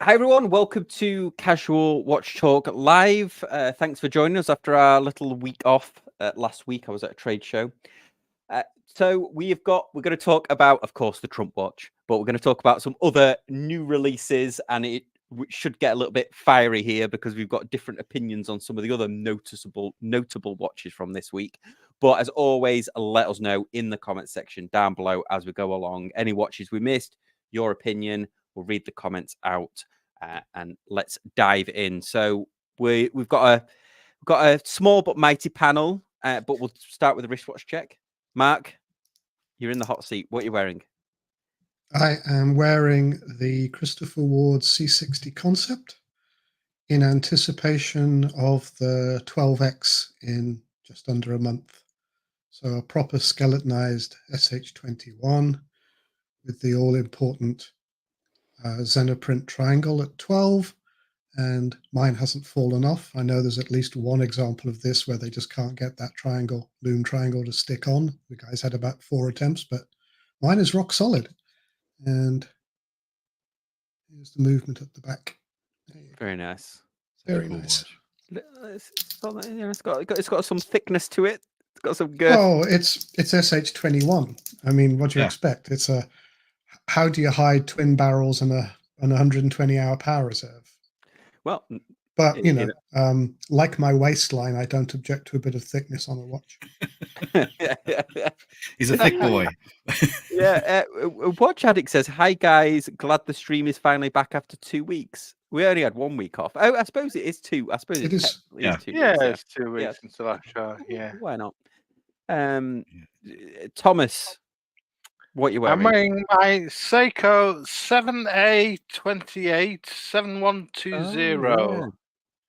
Hi everyone, welcome to Casual Watch Talk Live. Thanks for joining us after our little week off. Last week I was at a trade show. So we're going to talk about, of course, the Trump watch, but we're going to talk about some other new releases, and it should get a little bit fiery here because we've got different opinions on some of the other notable watches from this week. But as always, let us know in the comment section down below as we go along. Any watches we missed, your opinion. We'll read the comments out and let's dive in. So we've got a small but mighty panel, but we'll start with a wristwatch check. Mark, you're in the hot seat. What are you wearing? I am wearing the Christopher Ward C60 Concept in anticipation of the 12X in just under a month. So a proper skeletonized SH21 with the all-important Zenith print triangle at 12, and mine hasn't fallen off. I know there's at least one example of this where they just can't get that loom triangle to stick on. The guys had about 4 attempts, but mine is rock solid. And here's the movement at the back. Very nice. Very nice. It's got some thickness to it. It's got some girth. Oh, it's SH21. I mean, what do you expect? It's a how do you hide twin barrels and an 120-hour power reserve? Well, but you know, like my waistline, I don't object to a bit of thickness on a watch. He's a thick boy. Watch Addict says, "Hi guys, glad the stream is finally back after 2 weeks. We only had 1 week off. Oh, I suppose it is 2. I suppose it is. 2 weeks. It's 2 weeks since the last show. Yeah, why not? Thomas, what are you wearing? I'm wearing my Seiko 7A28 7120.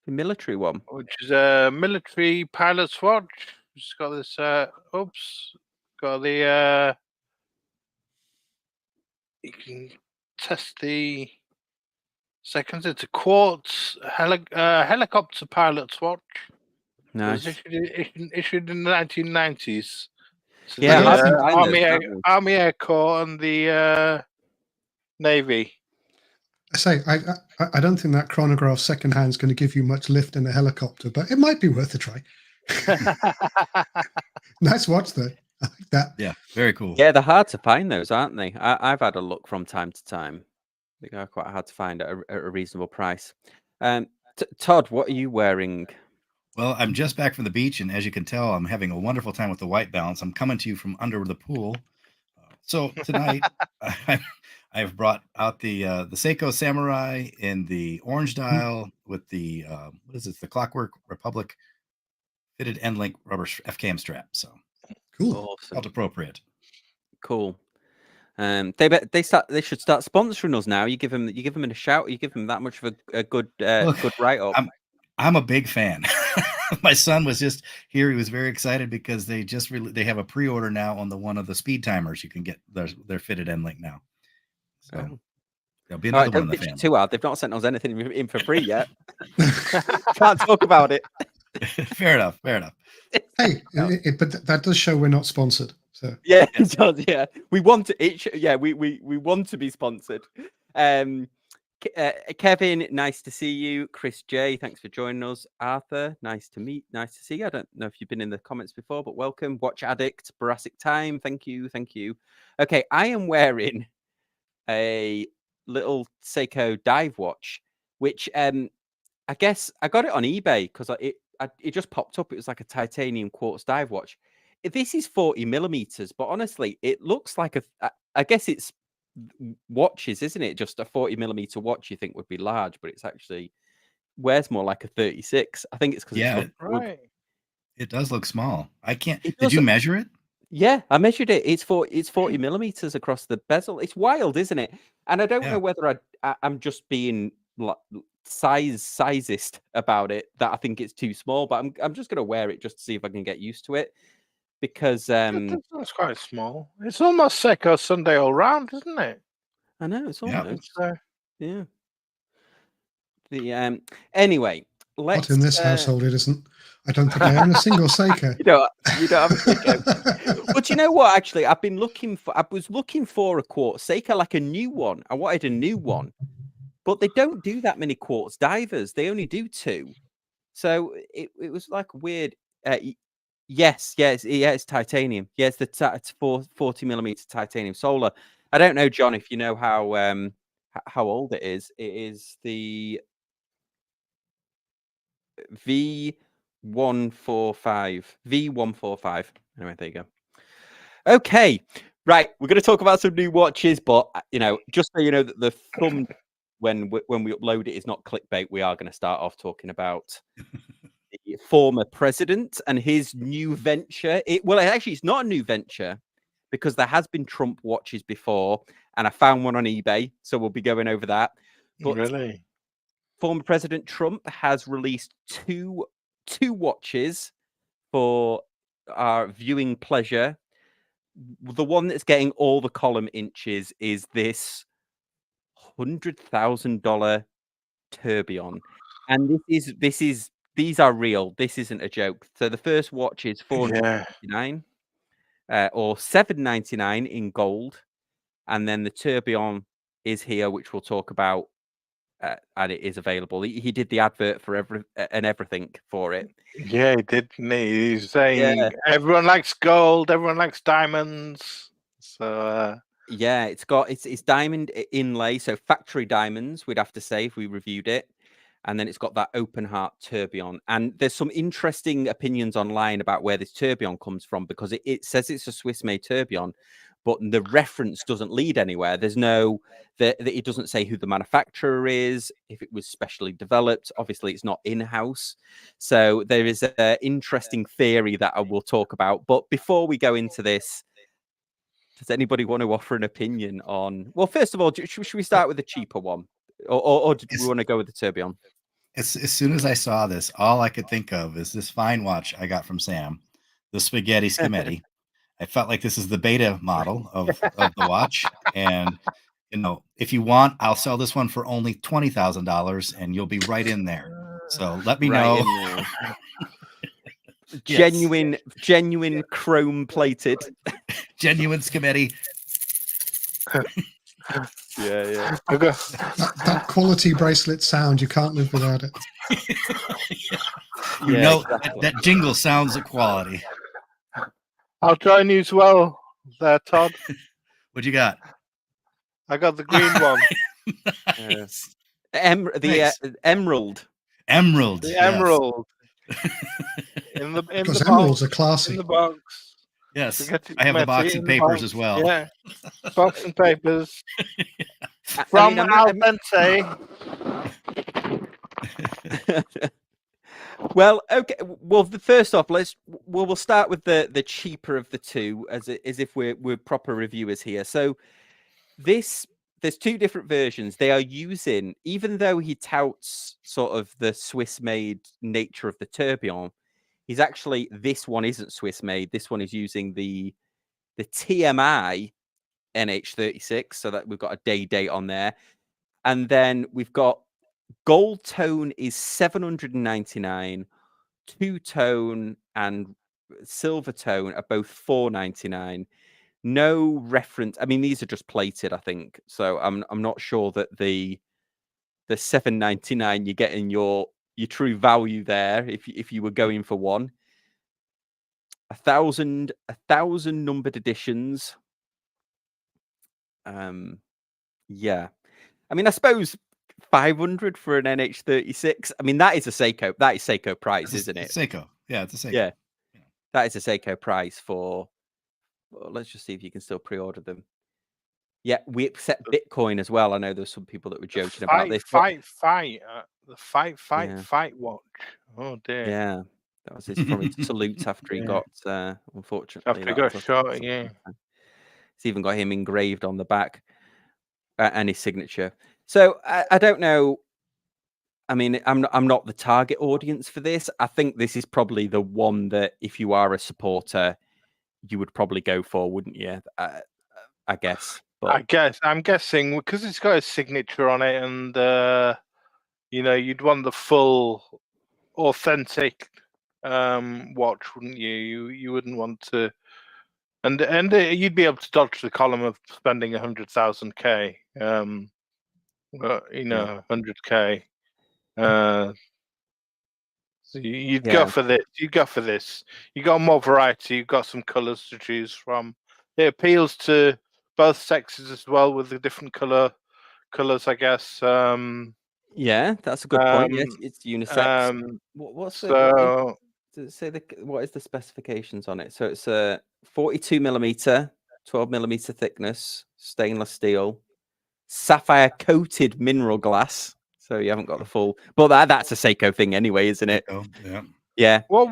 The military one, which is a military pilot's watch. It's got this. Got the. You can test the seconds. It's a quartz helicopter pilot's watch. Nice. It was issued in the 1990s. So Army Air Corps and the Navy. I say, I don't think that chronograph secondhand is going to give you much lift in a helicopter, but it might be worth a try. Nice watch, though. I like that. Yeah, very cool. Yeah, they're hard to find, those, aren't they? I've had a look from time to time. They are quite hard to find at a reasonable price. Todd, what are you wearing? Well, I'm just back from the beach, and as you can tell, I'm having a wonderful time with the white balance. I'm coming to you from under the pool. So tonight, I've brought out the Seiko Samurai in the orange dial with the what is it? The Clockwork Republic fitted end link rubber FKM strap. So cool, awesome. Felt appropriate. Cool. They should start sponsoring us now. You give them a shout. You give them that much of a good good write up. I'm a big fan. My son was just here. He was very excited because they have a pre-order now on one of the Speedtimers. You can get their fitted end link now. So there'll be another one in the family. Too hard. They've not sent us anything in for free yet. Can't talk about it. Fair enough. Hey, but that does show we're not sponsored. So yeah, it does. Yeah, we want to. We want to be sponsored. Kevin, nice to see you. Chris J, thanks for joining us. Arthur, nice to see you. I don't know if you've been in the comments before, but welcome. Watch Addict, Boracic Time, thank you. Okay, I am wearing a little Seiko dive watch, which I guess I got it on eBay because it just popped up. It was like a titanium quartz dive watch. This is 40 millimeters, but honestly, it looks like I guess it's watches, isn't it? Just a 40 millimeter watch you think would be large, but it's actually wears more like a 36. I think it's because right. It does look small. I can't. Did you measure it? Yeah, I measured it. It's 40 millimeters across the bezel. It's wild, isn't it? And I don't know whether I'm just being sizist about it, that I think it's too small, but I'm just gonna wear it just to see if I can get used to it. Because it's quite small. It's almost Seiko Sunday all round, isn't it? I know it's almost yeah. The anyway, let's. What in this household it isn't. I don't think I own a single Seiko. You don't have a Seiko. But you know what? Actually, I was looking for a quartz Seiko, like a new one. I wanted a new one, but they don't do that many quartz divers. They only do 2. So it was like weird. Yes, it's titanium. Yeah, it's it's 40 millimeter titanium solar. I don't know, John, if you know how old it is. It is the V145. Anyway, there you go. Okay, right. We're going to talk about some new watches, but just so you know that the thumb when we upload it is not clickbait. We are going to start off talking about the former president and his new venture. Actually, it's not a new venture because there has been Trump watches before, and I found one on eBay, so we'll be going over that. But really, former President Trump has released two watches for our viewing pleasure. The one that's getting all the column inches is this $100,000 tourbillon, and these are real. This isn't a joke. So the first watch is $499 or $799 in gold, and then the tourbillon is here, which we'll talk about, and it is available. He did the advert for everything for it. Yeah, he did. He's saying everyone likes gold, everyone likes diamonds. So yeah, it's diamond inlay, so factory diamonds, we'd have to say if we reviewed it. And then it's got that open heart tourbillon. And there's some interesting opinions online about where this tourbillon comes from, because it says it's a Swiss-made tourbillon, but the reference doesn't lead anywhere. There's it doesn't say who the manufacturer is, if it was specially developed. Obviously, it's not in-house. So there is an interesting theory that I will talk about. But before we go into this, does anybody want to offer an opinion on... Well, first of all, should we start with the cheaper one? Or do we want to go with the tourbillon? As soon as I saw this, all I could think of is this fine watch I got from Sam, the Spaghetti Schemetti. I felt like this is the beta model of the watch. And, if you want, I'll sell this one for only $20,000 and you'll be right in there. So let me know. Genuine chrome plated. Genuine Schemetti. Yeah. That quality bracelet sound, you can't live without it. Exactly. that jingle sounds of quality. I'll join you as well there, Todd. What you got? I got the green one. Nice. Emerald. The emerald. Because emeralds are classy. In the box. Yes, I have the box and papers as well. Yeah, box and papers. From Al Dente. Well, okay. Well, first off, we'll start with the cheaper of the two, as if we're proper reviewers here. So there's 2 different versions. They are using, even though he touts sort of the Swiss-made nature of the tourbillon, he's actually, this one isn't Swiss-made. This one is using the TMI NH36, so that we've got a date on there. And then we've got gold tone is $799, two-tone and silver tone are both $499. No reference. I mean, these are just plated, I think. So I'm not sure that the $799 you're getting your true value there if you were going for one. 1,000 numbered editions. Yeah. I mean, I suppose 500 for an NH36. I mean, that is a Seiko. That is Seiko price, isn't it? Seiko. Yeah, it's a Seiko. Yeah. That is a Seiko price for... Well, let's just see if you can still pre-order them. Yeah, we accept Bitcoin as well. I know there's some people that were joking about this. The fight watch. Oh dear. Yeah, that was his from his salute after he got unfortunately after he got shot. Yeah, it's even got him engraved on the back and his signature. So I don't know. I mean, I'm not the target audience for this. I think this is probably the one that if you are a supporter, you would probably go for, wouldn't you? I guess. But I'm guessing because it's got a signature on it, and you'd want the full, authentic watch, wouldn't you? You wouldn't want to, and you'd be able to dodge the column of spending 100,000 K. you know, 100K. So you'd Yeah. go for this. You go for this. You got more variety. You've got some colors to choose from. It appeals to both sexes as well with the different colors, I guess. Yeah, that's a good point. Yes, it's unisex. What's the so does it say what is the specifications on it? So it's a 42 millimeter, 12 millimeter thickness, stainless steel, sapphire coated mineral glass. So you haven't got the full, but that's a Seiko thing anyway, isn't it? Yeah. Yeah. Well,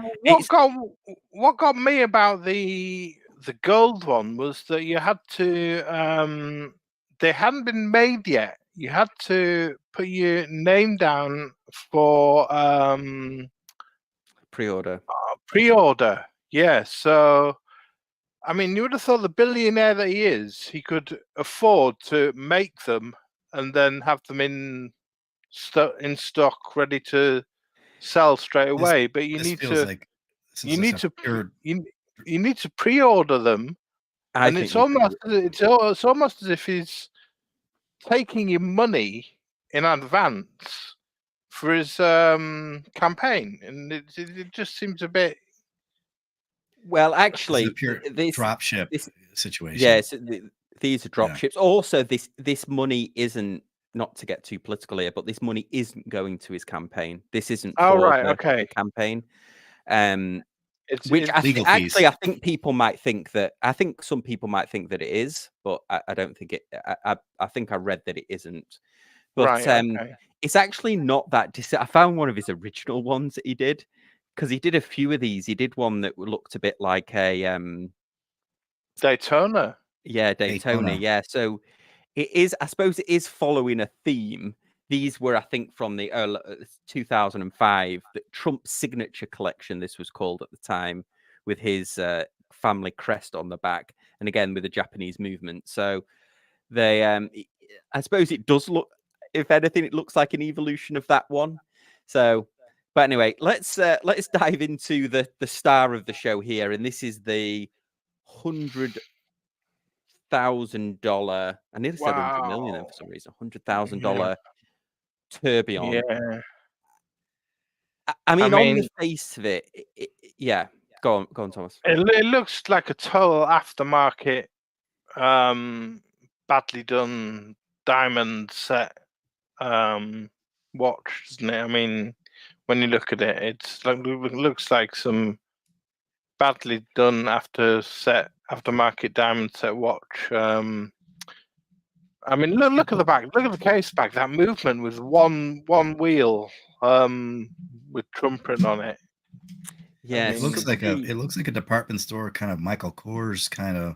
what got me about the gold one was that you had to they hadn't been made yet. You had to put your name down for Pre-order. pre-order. Yeah, so I mean, you would have thought the billionaire that he is, he could afford to make them and then have them in stock, ready to sell straight away. But you need to you need to pre-order them, and it's almost as if he's taking your money in advance for his campaign, and it just seems a bit. Well, actually, this drop ship situation. Yes, these are drop ships. Also, this money isn't, not to get too political here, but this money isn't going to his campaign. This isn't for the campaign. Which I think people might think that. I think some people might think that it is, but I don't think it. I think I read that it isn't. But it's actually not that. I found one of his original ones that he did, because he did a few of these. He did one that looked a bit like a Daytona. Yeah, Daytona. Yeah, so it is. I suppose it is following a theme. These were, I think, from the 2005, the Trump Signature Collection. This was called at the time, with his family crest on the back, and again with the Japanese movement. So they, I suppose it does look. If anything, it looks like an evolution of that one. So, but anyway, let's dive into the star of the show here, and this is the $100,000. I nearly said 100 million then for some reason. $100,000 tourbillon. Yeah. I mean, on the face of it, yeah. Go on, Thomas. It looks like a total aftermarket, badly done diamond set watch, doesn't it? I mean, when you look at it, it looks like some badly done aftermarket diamond set watch. I mean, look at the back. Look at the case back. That movement with one wheel, with Trump print on it. Yeah, it looks like a department store kind of Michael Kors kind of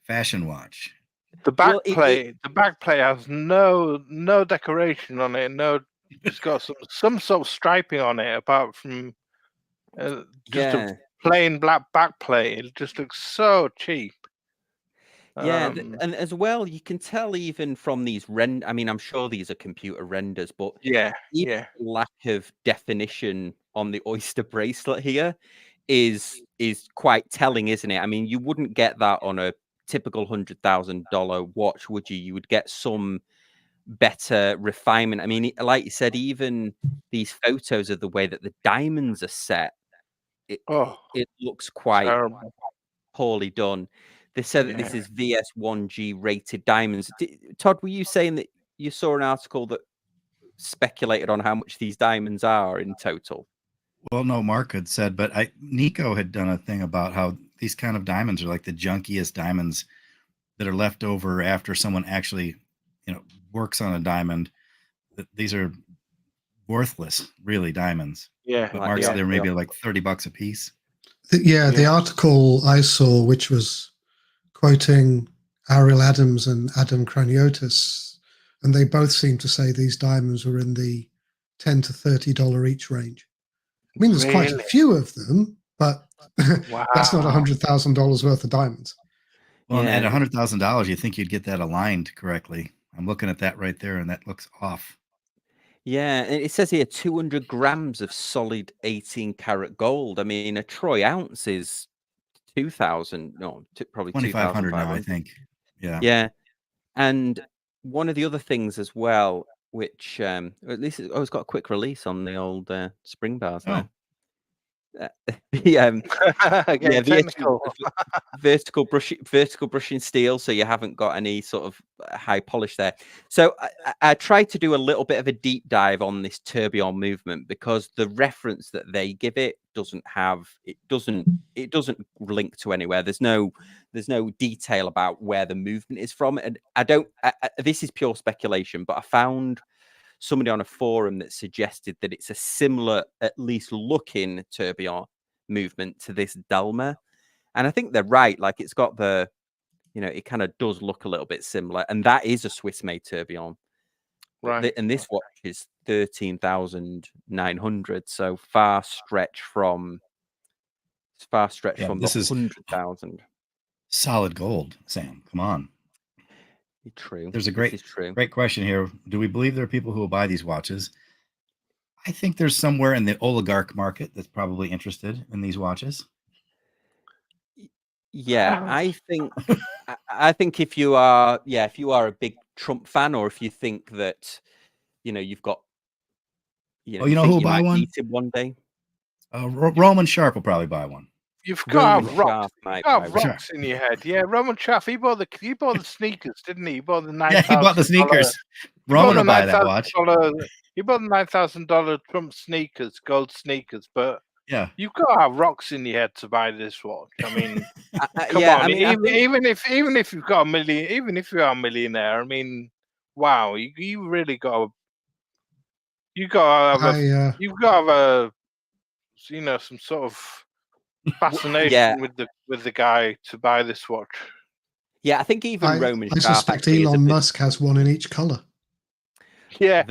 fashion watch. The back plate has no decoration on it. It's got some sort of striping on it, apart from just a plain black back plate. It just looks so cheap. Yeah, and as well, you can tell even from these I mean, I'm sure these are computer renders, but the lack of definition on the Oyster bracelet here is quite telling, isn't it? I mean, you wouldn't get that on a typical $100,000 watch, would you? You would get some better refinement. I mean, like you said, even these photos of the way that the diamonds are set, it looks quite poorly done. They said that this is VS1G rated diamonds. Todd, were you saying that you saw an article that speculated on how much these diamonds are in total? Well, no, Mark had said, but Nico had done a thing about how these kind of diamonds are like the junkiest diamonds that are left over after someone actually, works on a diamond. These are worthless, really, diamonds. Yeah. But Mark said they were maybe like $30 a piece. The article I saw, which was quoting Ariel Adams and Adam Craniotis, and they both seem to say these diamonds were in the $10 to $30 each range. I mean, there's quite a few of them, but that's not $100,000 worth of diamonds. Well, at $100,000, you think you'd get that aligned correctly. I'm looking at that right there, and that looks off. Yeah, and it says here 200 grams of solid 18-karat gold. I mean, a troy ounce is 2,000. No, probably 2,500 now, I think. Yeah. Yeah, and one of the other things as well, which at least it's got a quick release on the old spring bars there. Getting technical. vertical brushing steel, so you haven't got any sort of high polish there. So I tried to do a little bit of a deep dive on this tourbillon movement, because the reference that they give it doesn't link to anywhere. There's no detail about where the movement is from, and this is pure speculation, but I found somebody on a forum that suggested that it's a similar, at least looking, tourbillon movement to this Dalma. And I think they're right. Like, it's got the, it kind of does look a little bit similar. And that is a Swiss-made tourbillon. Right. And this watch is 13,900. So far stretch from the 100,000. Solid gold, Sam. Come on. True. There's a great question here. Do we believe there are people who will buy these watches? I think there's somewhere in the oligarch market that's probably interested in these watches. Yeah, I think if you are a big Trump fan, or if you think that you've got who will buy one? Meet him one day. Roman Sharp will probably buy one. You've got to have rocks in your head. Yeah, Roman Sharp. He bought the sneakers, didn't he? He bought the $9,000. Yeah, he bought the sneakers. Roman will buy that watch. He bought the $9,000 Trump sneakers, gold sneakers. But yeah, you've got to have rocks in your head to buy this watch. I mean, come on. Even if you've got a million, even if you are a millionaire, I mean, wow, you really got to. You've got to have a some sort of fascination with the guy to buy this watch. Yeah, I think even Roman Sharp. I suspect Elon Musk has one in each color. Yeah,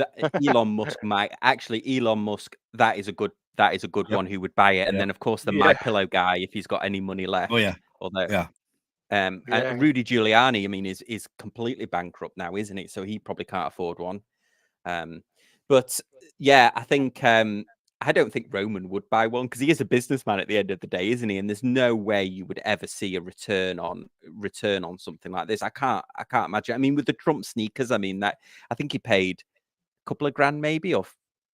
Elon Musk might actually. Elon Musk, that is a good one who would buy it, and then of course the My Pillow guy, if he's got any money left. Oh yeah, and Rudy Giuliani, I mean, is completely bankrupt now, isn't he? So he probably can't afford one. But yeah, I think. I don't think Roman would buy one, because he is a businessman at the end of the day, isn't he? And there's no way you would ever see a return on something like this. I can't imagine. I mean, with the Trump sneakers, I mean, that I think he paid a couple of grand maybe, or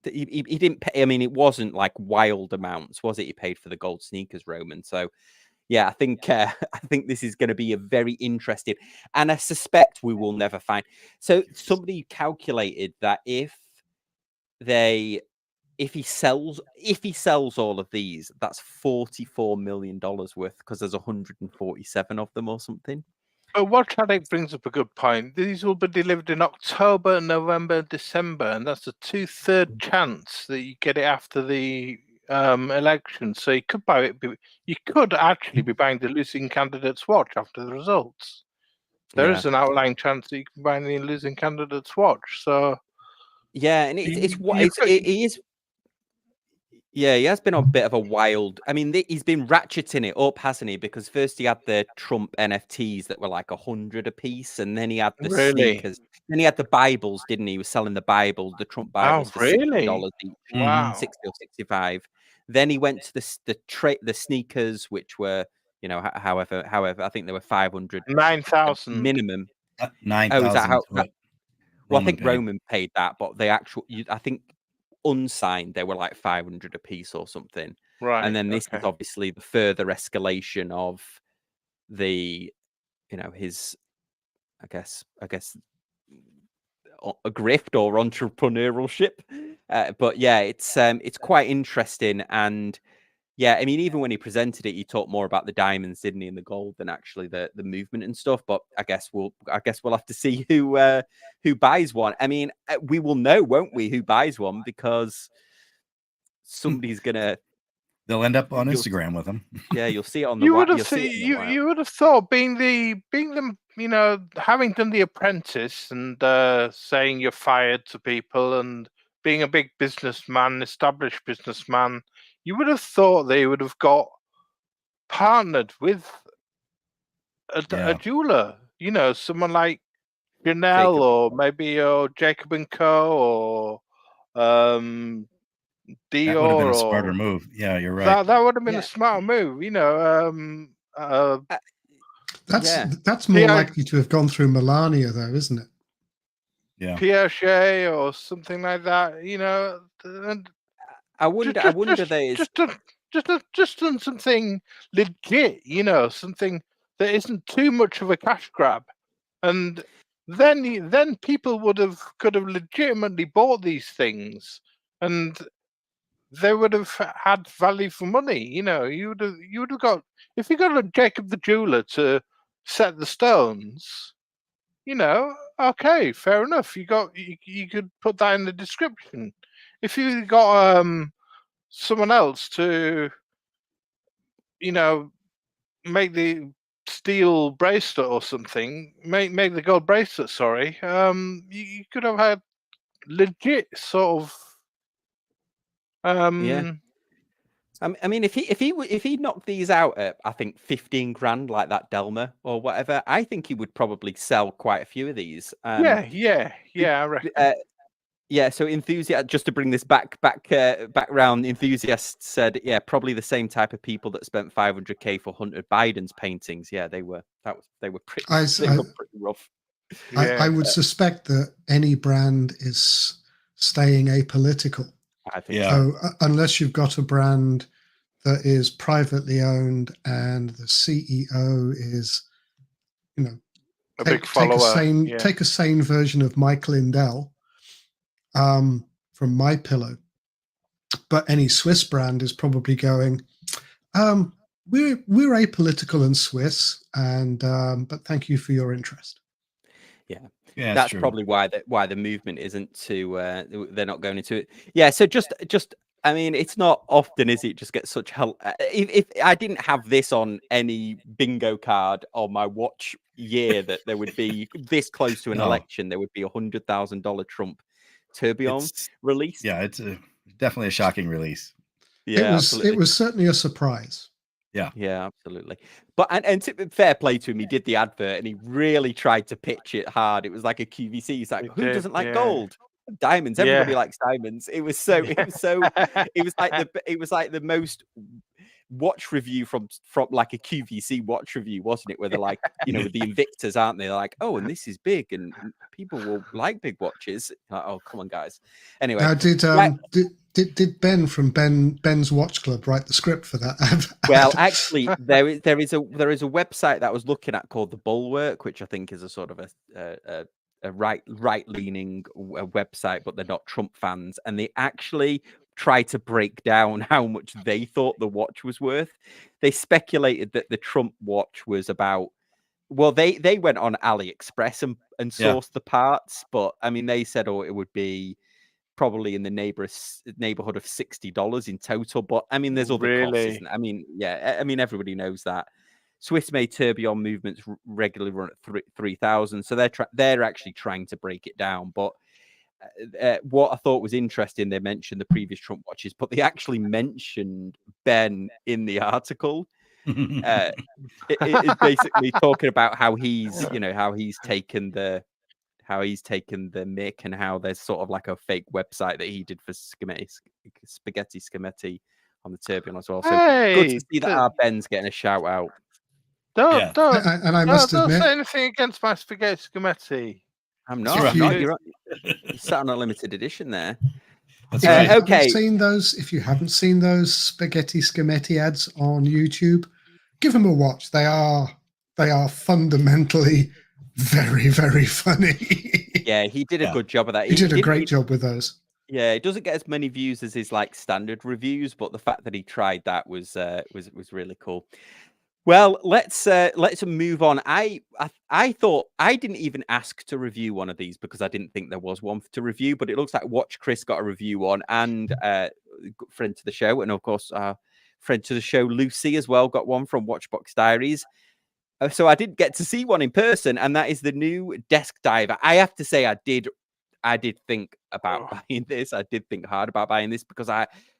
he didn't pay. I mean, it wasn't like wild amounts, was it? He paid for the gold sneakers, Roman. So yeah, I think this is going to be a very interesting, and I suspect we will never find. So somebody calculated that if he sells all of these, that's $44 million worth, because there's 147 of them or something. But Watch Addict brings up a good point. These will be delivered in October, November, December, and that's a 2/3 chance that you get it after the election. So you could buy it. You could actually be buying the losing candidate's watch after the results. There is an outlying chance that you can buy the losing candidate's watch. So yeah, and it is. Yeah, he has been on a bit of a wild. I mean, he's been ratcheting it up, hasn't he? Because first he had the Trump NFTs that were like 100 a piece, and then he had the sneakers. Then he had the Bibles, didn't he? He was selling the Bibles, the Trump Bibles, for $60 each. Wow, 60 or 65. Then he went to the sneakers, which were, however, I think they were 500, 9,000 minimum. 9,000. Oh, is that how? Well, I think Roman paid that, but they I think. Unsigned, they were like 500 a piece or something, right? And then this is obviously the further escalation of the, his, I guess a grift or entrepreneurship. But yeah, it's quite interesting, and yeah, I mean, even when he presented it, he talked more about the diamonds, didn't he, and the gold, than actually the movement and stuff. But I guess we'll have to see who buys one. I mean, we will know, won't we, who buys one, because somebody's gonna. They'll end up on Instagram with them. Yeah, you'll see it on the. You would have thought, being them, having done The Apprentice and saying you're fired to people, and being a big businessman, established businessman. You would have thought they would have got partnered with a jeweler, someone like Chanel, Jacob. or maybe Jacob & Co, or Dior. That would have been a smarter move. Yeah, you're right. That would have been a smarter move. That's more likely to have gone through Melania, though, isn't it? Yeah. Piaget or something like that. You know, and I wonder there's just done something legit. You know, something that isn't too much of a cash grab, and then people could have legitimately bought these things, and they would have had value for money. You know, you would have got, if you got a Jacob the jeweler to set the stones. You know, okay, fair enough. You could put that in the description. If you got someone else to, you know, make the steel bracelet or something, make the gold bracelet. Sorry, you could have had legit sort of yeah. I mean, if he knocked these out at, I think, 15 grand, like that Delma or whatever, I think he would probably sell quite a few of these. yeah, I reckon. Yeah, so enthusiast, just to bring this back round, enthusiast said, yeah, probably the same type of people that spent 500k for Hunter Biden's paintings. Yeah, they were pretty rough. I would suspect that any brand is staying apolitical. I think so. Unless you've got a brand that is privately owned and the CEO is, you know, a big follower. Take a sane version of Mike Lindell from My Pillow, but any Swiss brand is probably going, we're apolitical and Swiss, and but thank you for your interest. Yeah, that's probably why the movement isn't to they're not going into it. Yeah, so just I mean, it's not often, is it? Just get such help. If I didn't have this on any bingo card on my watch year, that there would be this close to an election, there would be $100,000 Trump tourbillon release. Yeah, it's definitely a shocking release. Yeah, it was certainly a surprise. Yeah, absolutely. But and fair play to him, he did the advert and he really tried to pitch it hard. It was like a QVC. He's like, who doesn't like gold? Diamonds. Everybody likes diamonds. It was like the most watch review from like a QVC watch review, wasn't it? Where they're like, you know, with the Invictus, aren't they? They're like, oh, and this is big, and people will like big watches. Like, oh, come on, guys. Anyway, now, did Ben from Ben's Watch Club write the script for that? Well, actually, there is a website that I was looking at called The Bulwark, which I think is a sort of a right-leaning website, but they're not Trump fans, and they actually try to break down how much they thought the watch was worth. They speculated that the Trump watch was about, well, they went on AliExpress and sourced the parts, but I mean, they said, oh, it would be probably in the neighborhood of $60 in total. But I mean, there's other costs, isn't it? I mean, yeah, I mean, everybody knows that Swiss-made tourbillon movements regularly run at 3,000, so they're actually trying to break it down. But what I thought was interesting, they mentioned the previous Trump watches, but they actually mentioned Ben in the article. It's basically talking about how he's taken the mick, and how there's sort of like a fake website that he did for Spaghetti Scametti on the tourbillon as well. So good to see that our Ben's getting a shout out. Don't admit, say anything against my Spaghetti Scametti. I'm not. You're sat on a limited edition there. That's right. Okay. If you haven't seen those Spaghetti Scametti ads on YouTube, give them a watch. They are fundamentally very, very funny. Yeah, he did a good job of that. He did a great job with those. Yeah, it doesn't get as many views as his like standard reviews, but the fact that he tried that was really cool. Well, let's move on. I thought I didn't even ask to review one of these because I didn't think there was one to review, but it looks like Watch Chris got a review on, and friend to the show, and of course friend to the show Lucy as well got one from Watchbox Diaries. So I did get to see one in person, and that is the new Desk Diver. I have to say, I did think about buying this. I did think hard about buying this because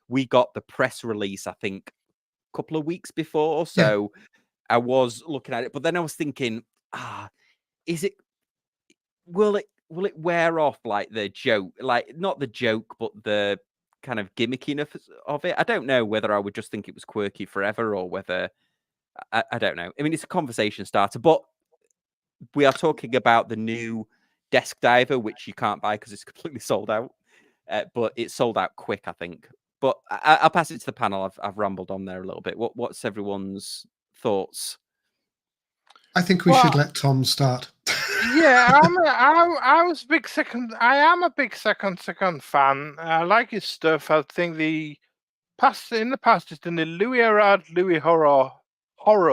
we got the press release, I think, a couple of weeks before. So I was looking at it, but then I was thinking, will it wear off like the joke, like not the joke, but the kind of gimmickiness of it? I don't know whether I would just think it was quirky forever or whether I don't know. I mean, it's a conversation starter, but we are talking about the new desk diver, which you can't buy because it's completely sold out. But it's sold out quick, I think. But I'll pass it to the panel. I've rambled on there a little bit. What's everyone's thoughts? I think we should let Tom start. Yeah, I was a big second. I am a big second fan. I like his stuff. I think in the past, it's done the Louis Arad Louis horror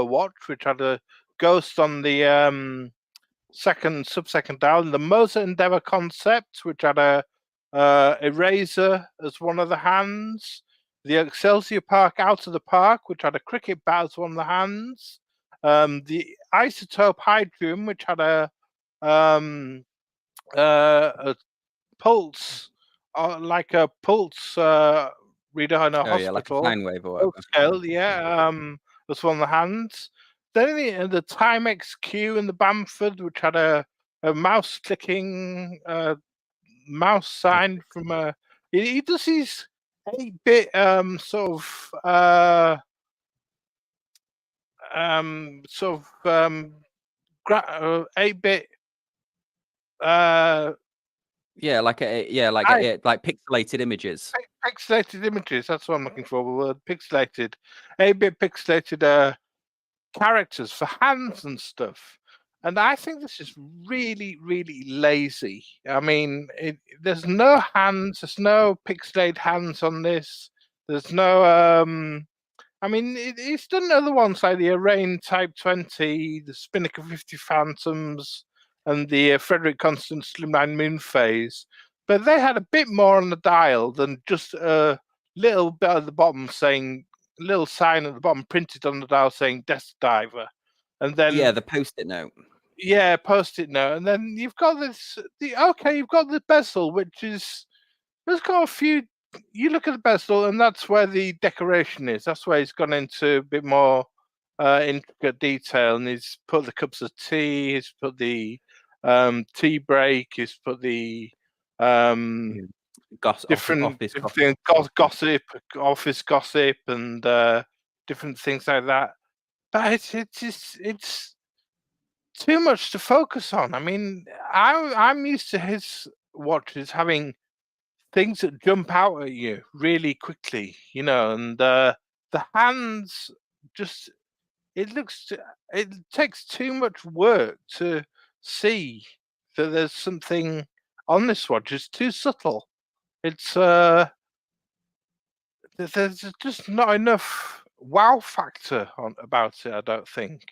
watch, which had a ghost on the sub-second dial, and the Moser Endeavour concept, which had a eraser as one of the hands. The Excelsior Park Out of the Park, which had a cricket bat as one of the hands. The Isotope Hydrium, which had a pulse, like a pulse reader in a hospital. Yeah, like a sine wave or whatever. Scale, yeah, was one of the hands. Then the Timex Q and the Bamford, which had a mouse clicking mouse sign from a. He does these 8-bit 8-bit. Like pixelated images. Pixelated images. That's what I'm looking for. The word pixelated, 8-bit pixelated characters for hands and stuff. And I think this is really, really lazy. I mean, there's no hands. There's no pixelated hands on this. There's no. I mean, it's done other ones like the Arraign Type 20, the Spinnaker 50 Phantoms, and the Frederick Constant Slimline Moon Phase. But they had a bit more on the dial than just a little bit at the bottom saying, little sign at the bottom printed on the dial saying Desk Diver. And then the post-it note. Yeah, post-it note. And then you've got you've got the bezel, which is, there's got a few. You look at the bezel, and that's where the decoration is. That's where he's gone into a bit more intricate detail, and he's put the cups of tea. He's put the tea break. He's put the different gossip, office gossip, and different things like that. But it's too much to focus on. I mean, I'm used to his watches having things that jump out at you really quickly, and the hands just, it takes too much work to see that there's something on this watch. It's too subtle. It's there's just not enough wow factor about it, I don't think.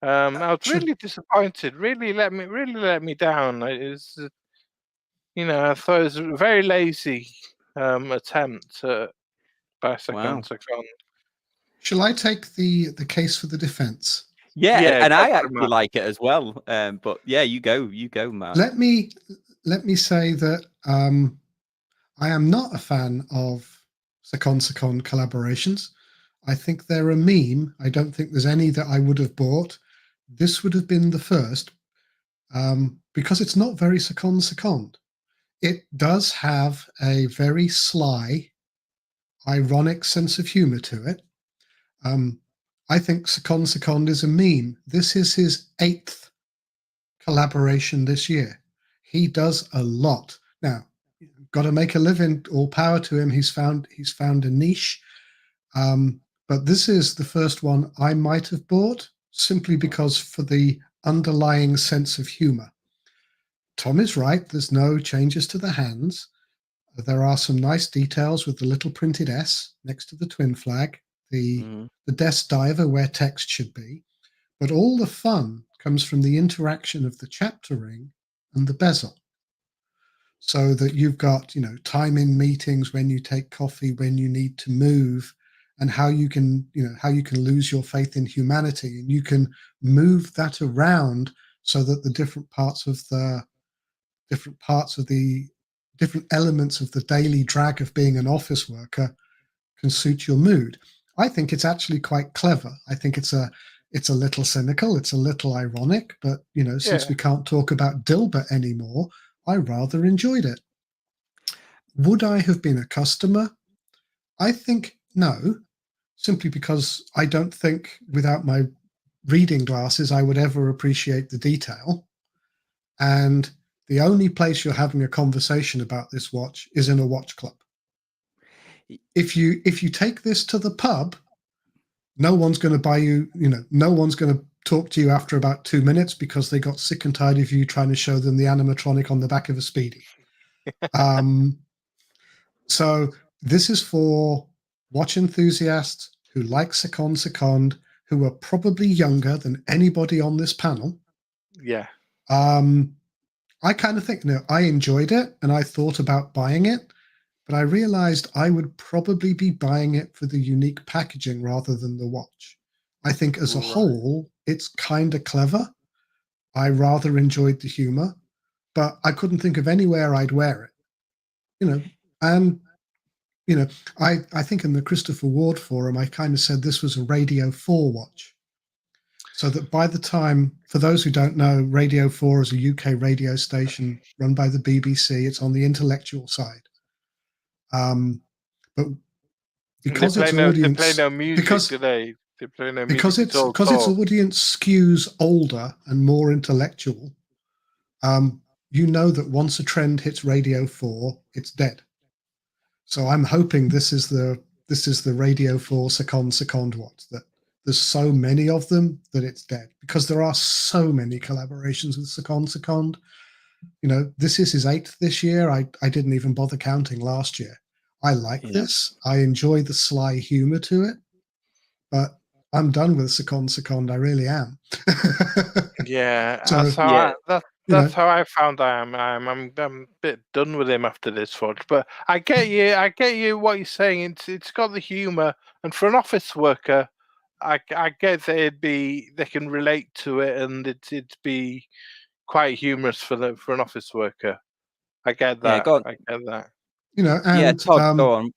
I was really disappointed. Really let me down. I thought it was a very lazy attempt by Second. Shall I take the case for the defense? Yeah, and I actually like it as well. But yeah, you go, Mark. Let me say that I am not a fan of Second collaborations. I think they're a meme. I don't think there's any that I would have bought. This would have been the first, because it's not very second. It does have a very sly, ironic sense of humor to it. I think Second is a meme. This is his 8th collaboration this year. He does a lot. Now, got to make a living. All power to him. He's found a niche. But this is the first one I might have bought, simply because for the underlying sense of humor. Tom is right. There's no changes to the hands. There are some nice details with the little printed S next to the twin flag, the desk diver where text should be. But all the fun comes from the interaction of the chapter ring and the bezel. So that you've got, time in meetings, when you take coffee, when you need to move, and how you can lose your faith in humanity, and you can move that around so that the different elements of the daily drag of being an office worker can suit your mood. I think it's actually quite clever. I think it's a little cynical, it's a little ironic, but since we can't talk about Dilbert anymore, I rather enjoyed it. Would I have been a customer? I think no, simply because I don't think without my reading glasses I would ever appreciate the detail. And the only place you're having a conversation about this watch is in a watch club. If you take this to the pub, no one's going to buy you, no one's going to talk to you after about 2 minutes because they got sick and tired of you trying to show them the animatronic on the back of a Speedy. So this is for watch enthusiasts who like Second, who are probably younger than anybody on this panel. Yeah. I kind of think, I enjoyed it and I thought about buying it, but I realized I would probably be buying it for the unique packaging rather than the watch. I think as a whole, it's kind of clever. I rather enjoyed the humor, but I couldn't think of anywhere I'd wear it. And I think in the Christopher Ward forum, I kind of said this was a Radio 4 watch. So that by the time, for those who don't know, Radio 4 is a UK radio station run by the BBC. It's on the intellectual side. But because its audience... They play no music, do they? They play no music. Because its audience skews older and more intellectual, you know that once a trend hits Radio 4, it's dead. So I'm hoping this is the Radio 4 Second watch, that there's so many of them that it's dead, because there are so many collaborations with Second. This is his 8th this year. I didn't even bother counting last year. I like this. I enjoy the sly humor to it, but I'm done with Second. I really am. Yeah, So, that's how I found I am. I'm a bit done with him after this watch, but I get you what you're saying. It's got the humor, and for an office worker, I get they can relate to it, and it'd be quite humorous for an office worker. I get that. Yeah, I get that. And Todd, go on.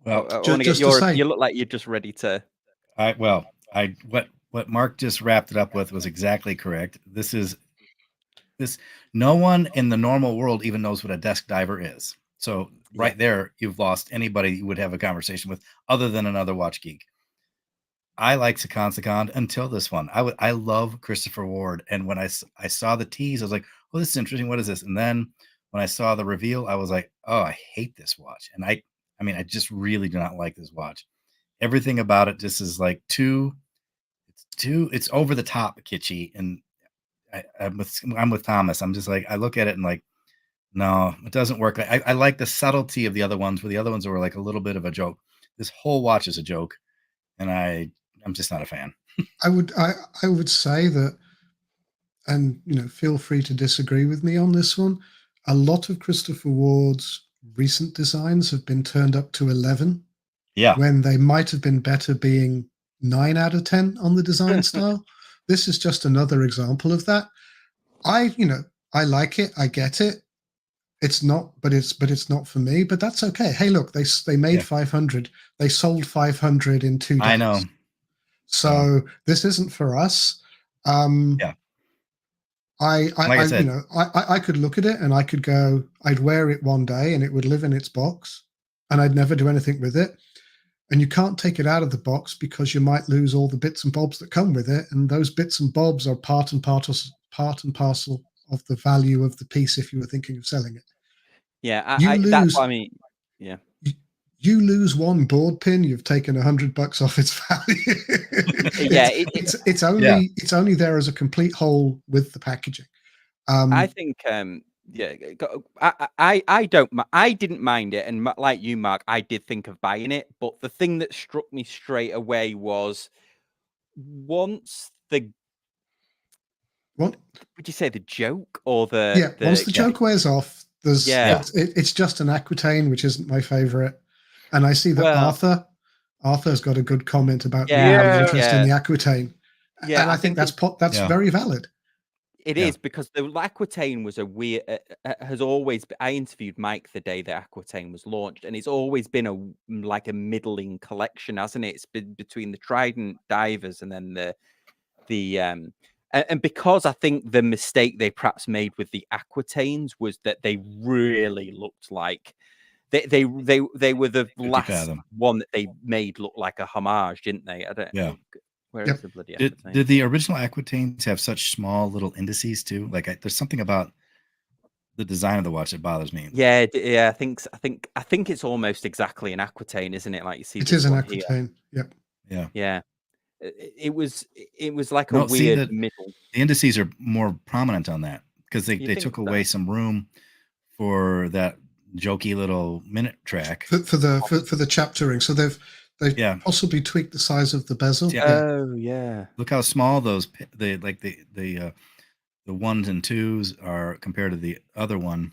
Well, I want to get you look like you're just ready to. What Mark just wrapped it up with was exactly correct. No one in the normal world even knows what a desk diver is. So right there, you've lost anybody you would have a conversation with other than another watch geek. I like Second until this one. I love Christopher Ward. And when I saw the tease, I was like, oh, this is interesting. What is this? And then when I saw the reveal, I was like, oh, I hate this watch. And I I just really do not like this watch. Everything about it just is like it's over the top kitschy. And I'm with Thomas. I'm just like, I look at it and like, no, it doesn't work. I like the subtlety of the other ones, where the other ones were like a little bit of a joke. This whole watch is a joke, and I'm just not a fan. I would say that, and feel free to disagree with me on this one. A lot of Christopher Ward's recent designs have been turned up to 11. Yeah. When they might have been better being 9 out of 10 on the design style. This is just another example of that. I like it. I get it. It's not for me, but that's okay. Hey, look, they made 500. They sold 500 in 2 days. I know. So this isn't for us. Yeah. I could look at it and I could go, I'd wear it one day and it would live in its box and I'd never do anything with it. And you can't take it out of the box because you might lose all the bits and bobs that come with it. And those bits and bobs are part and parcel of the value of the piece if you were thinking of selling it. Yeah, that's what I mean. Yeah. You lose one board pin, you've taken $100 off its value. It's only there as a complete whole with the packaging. I think I didn't mind it, and like you, Mark, I did think of buying it, but the thing that struck me straight away was once the what would you say, the joke or once the joke wears off, it's just an Aquitaine, which isn't my favorite. And I see that Arthur's got a good comment about having interest in the Aquitaine. Yeah, and I think that's very valid. It is, because the Aquitaine was a weird, has always been, I interviewed Mike the day the Aquitaine was launched, and it's always been a middling collection, hasn't it? It's been between the Trident divers and then and because I think the mistake they perhaps made with the Aquitaines was that they really looked like they were the last one that they made look like a homage, didn't they? I don't know. Where is the bloody Aquitaine? Did the original Aquitaines have such small little indices too? Like there's something about the design of the watch that bothers me. Yeah, yeah. I think it's almost exactly an Aquitaine, isn't it? Like you see, It this is an one here. Aquitaine. Yep. Yeah. Yeah, it was like a No, see, weird middle. the indices are more prominent on that because they You they think took so? away some room for that jokey little minute track. For the chapter ring. So they've Yeah. possibly tweaked the size of the bezel. Yeah. Oh yeah. Look how small those the ones and twos are compared to the other one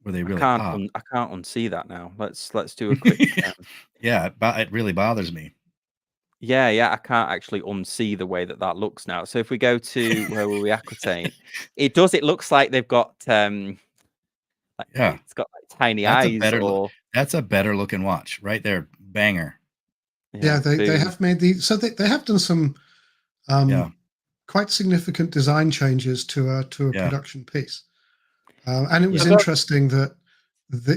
where they really pop. I can't unsee that now. Let's do a quick. Yeah, it really bothers me. Yeah, I can't actually unsee the way that looks now. So if we go to where were we, Aquitaine, it looks like they've got Yeah, it's got like tiny that's eyes. That's a better looking watch right there, banger. Yeah, they have made they have done some quite significant design changes to a production piece, and it was interesting that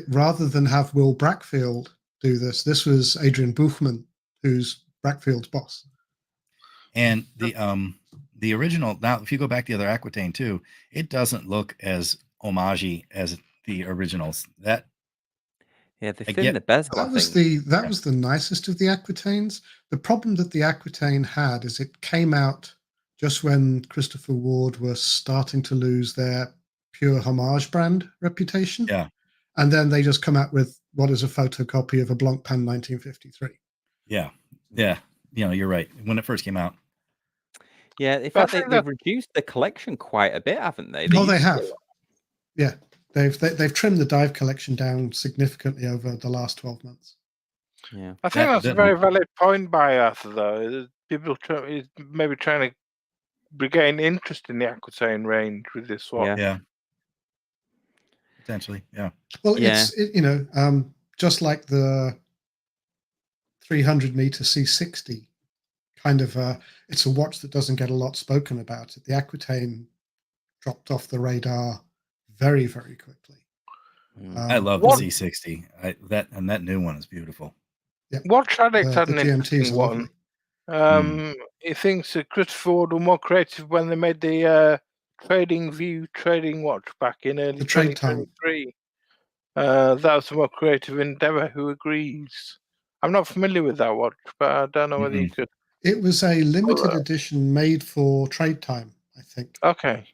rather than have Will Brackfield do this was Adrian Buchman, who's Brackfield's boss. And the original, now if you go back to the other Aquitaine too, it doesn't look as homage-y as the originals. That they thin the bezel. That was the nicest of the Aquitaines. The problem that the Aquitaine had is it came out just when Christopher Ward was starting to lose their pure homage brand reputation. Yeah. And then they just come out with what is a photocopy of a Blancpain 1953. Yeah. Yeah. You're right. When it first came out. Yeah, in fact, they've reduced the collection quite a bit, haven't they? They have. Yeah, they've trimmed the dive collection down significantly over the last 12 months. Yeah, I think that's a very valid point by Arthur, though. People maybe trying to regain interest in the Aquitaine range with this one. Yeah. Potentially, yeah. Well, it's just like the 300 meter C60 kind of it's a watch that doesn't get a lot spoken about. The Aquitaine dropped off the radar very, very quickly. I love the C60. That new one is beautiful. Yeah. Watch Addicts had an interesting one. He thinks that Christopher Ward were more creative when they made the Trading View trading watch back in early 2023. That was a more creative endeavor. Who agrees? I'm not familiar with that watch, but I don't know whether you could. It was a limited edition made for trade time, I think. Okay.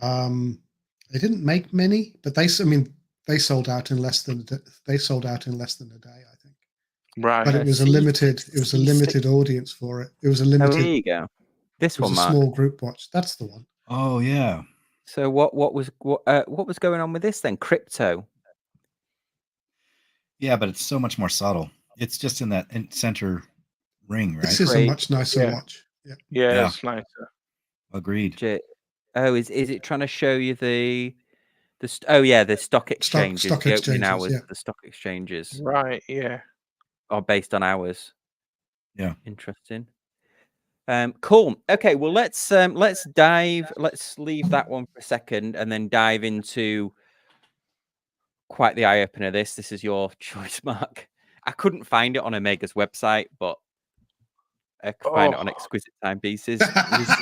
They didn't make many, but they sold out in less than a day, I think. Right. But it was a limited audience for it. It was a limited. Oh, there you go. This one, a small group watch. That's the one. Oh yeah. So what was going on with this then? Crypto. Yeah, but it's so much more subtle. It's just in that center ring, right? This is a much nicer watch. Yeah, it's nicer. Agreed. Is it trying to show you the stock exchanges, stock the opening exchanges, hours, the stock exchanges, right? Yeah, are based on hours. Yeah, interesting. Cool. Okay, well let's dive. Let's leave that one for a second and then dive into quite the eye opener. This is your choice, Mark. I couldn't find it on Omega's website, but I could find it on Exquisite Timepieces.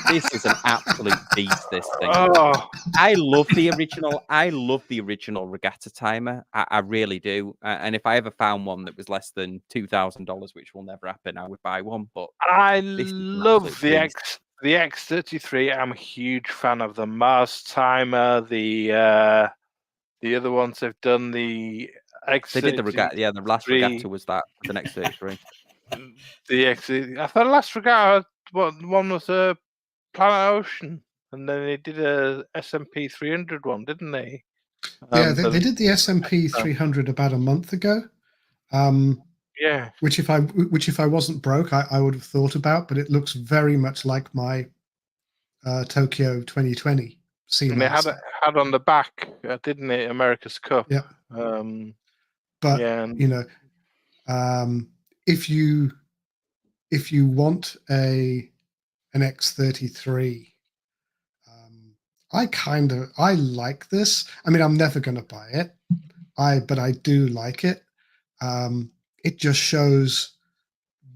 This is an absolute beast. This thing. I love the original Regatta timer. I really do. And if I ever found one that was less than $2,000, which will never happen, I would buy one. But I love the X33. I'm a huge fan of the Mars timer. The other ones they've done, the X33. They did the Regatta. Yeah, the last Regatta was that the X33. I thought last Regatta one was a Planet Ocean, and then they did a SMP 300 one, didn't they? Yeah, they did the SMP 300 about a month ago. Yeah, which if I wasn't broke, I would have thought about, but it looks very much like my Tokyo 2020 Seamaster. And they had on the back, didn't they, America's Cup? Yeah. But if you want an X33, I like this. I mean, I'm never going to buy it, but I do like it. It just shows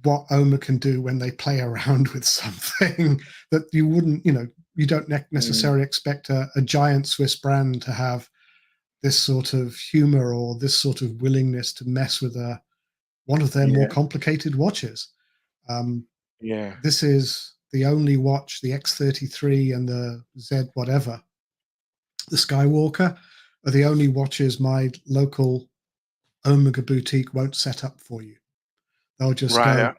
what OMA can do when they play around with something that you wouldn't, you don't necessarily expect a giant Swiss brand to have this sort of humor or this sort of willingness to mess with one of their more complicated watches. This is the only watch, the X33 and the Z whatever, the Skywalker, are the only watches my local Omega boutique won't set up for you. They'll just go,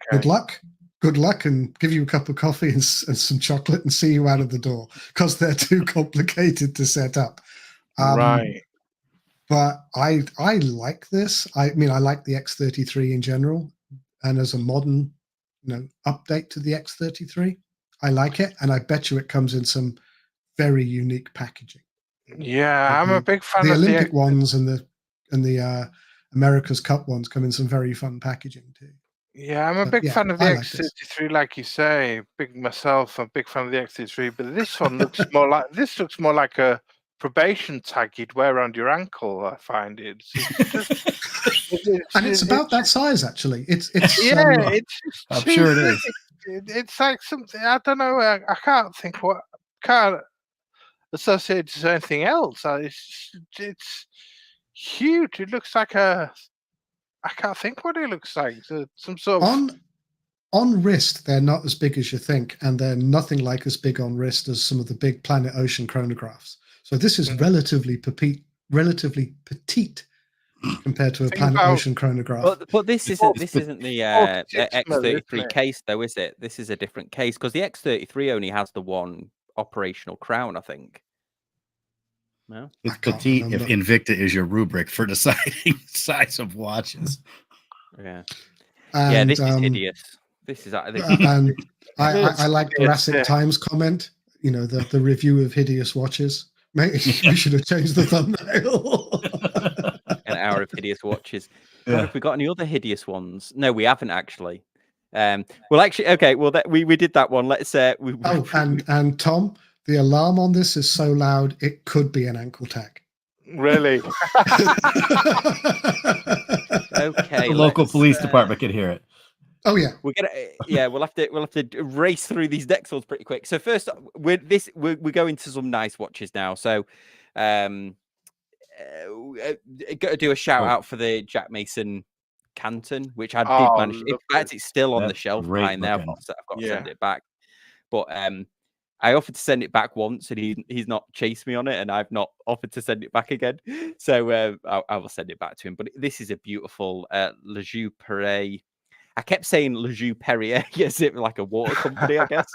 good luck, and give you a cup of coffee and some chocolate and see you out of the door because they're too complicated to set up. But I like this. I mean, I like the X33 in general, and as a modern, update to the X33, I like it, and I bet you it comes in some very unique packaging. Yeah, I'm a big fan the of Olympic ones and the America's Cup ones come in some very fun packaging too. Yeah, I'm a big fan of the X33, like you say. I'm a big fan of the X33, but this one looks more like a probation tag you'd wear around your ankle. I find it. And it's about that size, actually. I'm sure it is. It's like something, I don't know. I can't associate it to anything else. It's huge. It looks like I can't think what it looks like. Some sort of on wrist, they're not as big as you think, and they're nothing like as big on wrist as some of the big Planet Ocean chronographs. So this is relatively petite compared to a Planet Ocean chronograph. But this isn't the X33 case, though, is it? This is a different case because the X33 only has the one operational crown, I think. No, it's petite if Invicta is your rubric for deciding size of watches. Yeah, this is hideous. This is and I like Jurassic Times comment. The review of hideous watches. Maybe we should have changed the thumbnail. An hour of hideous watches. God, have we got any other hideous ones? No, we haven't actually. Well, actually, okay. Well, we did that one. Let's say. And Tom, the alarm on this is so loud it could be an ankle tag. Really? Okay. The local police department can hear it. Oh yeah, we'll have to race through these deck swords pretty quick. So first, we're going to some nice watches now. So, got to do a shout out for the Jack Mason Canton, which I did manage. In fact, it's still on the shelf behind there. I've got to send it back. But I offered to send it back once, and he's not chased me on it, and I've not offered to send it back again. So I will send it back to him. But this is a beautiful Le Jeu Perret. I kept saying Le Jeu Perrier, yes, it like a water company, I guess.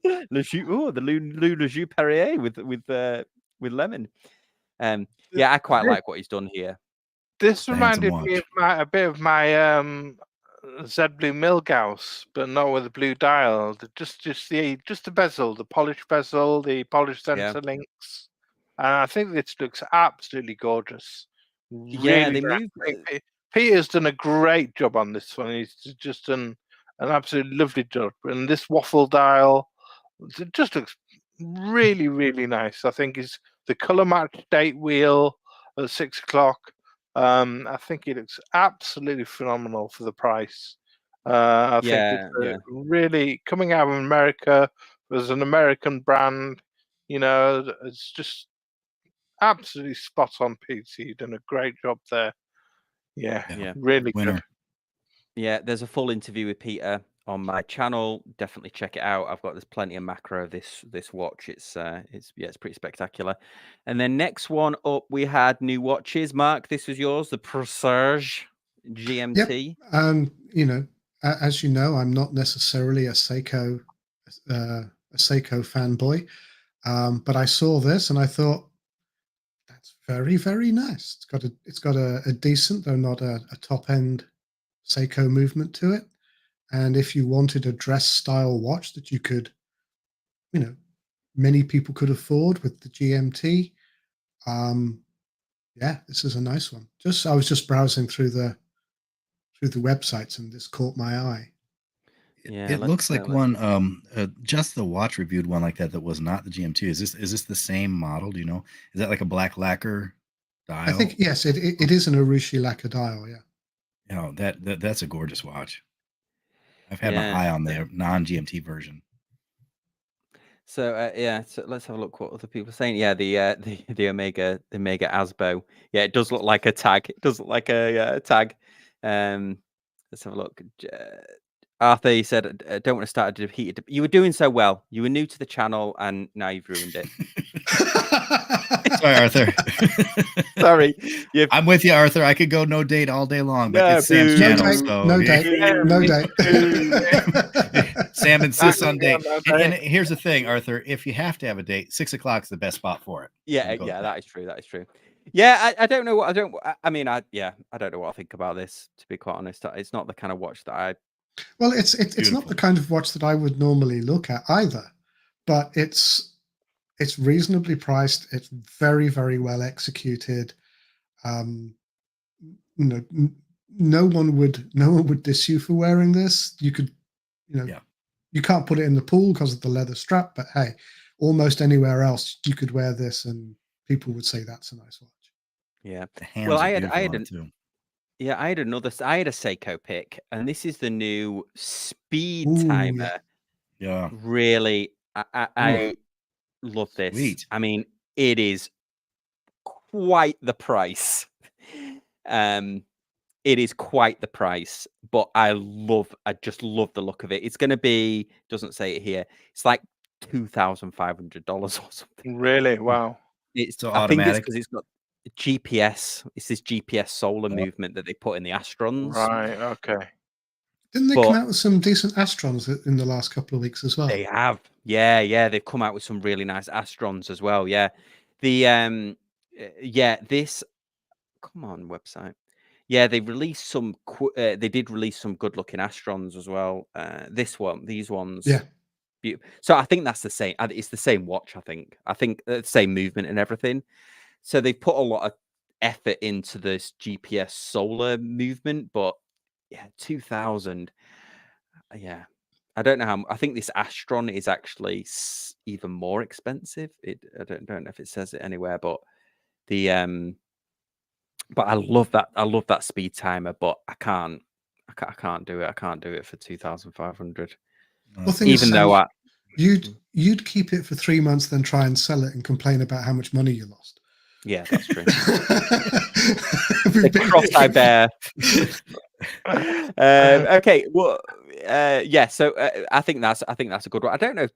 Le Jeu, the Le Jeu Perrier with lemon. I quite like what he's done here. This reminded me of a bit of my Z Blue Milgauss, but not with the blue dial. Just the bezel, the polished bezel, the polished center links. And I think this looks absolutely gorgeous. Really, Peter's done a great job on this one. He's just done an absolutely lovely job. And this waffle dial, it just looks really, really nice. I think is the color match date wheel at 6 o'clock. I think it looks absolutely phenomenal for the price. I think it's really coming out of America as an American brand. It's just absolutely spot on, Pete. You've done a great job there. Yeah, really good. Yeah, there's a full interview with Peter on my channel. Definitely check it out. There's plenty of macro of this watch. It's pretty spectacular. And then next one up, we had new watches. Mark, this was yours, the Presage GMT. Yep. And as you know, I'm not necessarily a Seiko fanboy, but I saw this and I thought, very, very nice. It's got a decent, though not a top end Seiko movement to it. And if you wanted a dress style watch that you could, many people could afford with the GMT, this is a nice one. I was just browsing through the websites and this caught my eye. Yeah, it looks like one. Just the watch reviewed one like that was not the GMT. Is this the same model? Do you know? Is that like a black lacquer dial? I think yes, it is an Urushi lacquer dial. Yeah. That's a gorgeous watch. I've had my eye on the non-GMT version. So yeah, so let's have a look what other people are saying. Yeah, the Omega Asbo. Yeah, it does look like a tag. It does look like a tag. Let's have a look. Arthur, you said, don't want to start a heated. You were doing so well. You were new to the channel, and now you've ruined it. Sorry, Arthur. Sorry, I'm with you, Arthur. I could go no date all day long, but No, it's Sam's boo. channel. No So date. No date. Sam insists on Yeah, date. no And date. here's the thing, Arthur. If you have to have a date, 6 o'clock is the best spot for it. Yeah, We'll go with yeah, that is true. That is true. Yeah, I don't know what I don't. I mean, I don't know what I think about this. To be quite honest, it's not the kind of watch that I. Well, it's not Beautiful. the kind of watch that I would normally look at either, but it's reasonably priced. It's very, very well executed. No one would diss you for wearing this. You could, you can't put it in the pool because of the leather strap, but hey, almost anywhere else you could wear this and people would say that's a nice watch. Yeah. The hands Well, are I had beautiful on it, too. Yeah, I had a Seiko pick, and this is the new Speedtimer. Yeah. Really, I love this. Sweet. I mean, it is quite the price. It is quite the price, but I just love the look of it. It's going to be, doesn't say it here, it's like $2,500 or something. Really? Wow. It's So I think it's automatic? because it's got GPS. It's this GPS solar movement that they put in the Astrons. Right. Okay. Didn't they come out with some decent Astrons in the last couple of weeks as well? They have. Yeah. They've come out with some really nice Astrons as well. Yeah. The this. Come on, website. Yeah, they released some. They did release some good-looking Astrons as well. These ones. Yeah. So I think that's the same. It's the same watch. I think the same movement and everything. So they put a lot of effort into this GPS solar movement, but yeah, 2,000. Yeah, I don't know how. I think this Astron is actually even more expensive. I don't know if it says it anywhere, but but I love that. I love that Speedtimer, but I can't do it. I can't do it for 2,500. Well, Even though you'd keep it for 3 months, then try and sell it and complain about how much money you lost. Yeah, that's true. The cross I bear. Okay, well, yeah. So I think that's a good one. I don't know,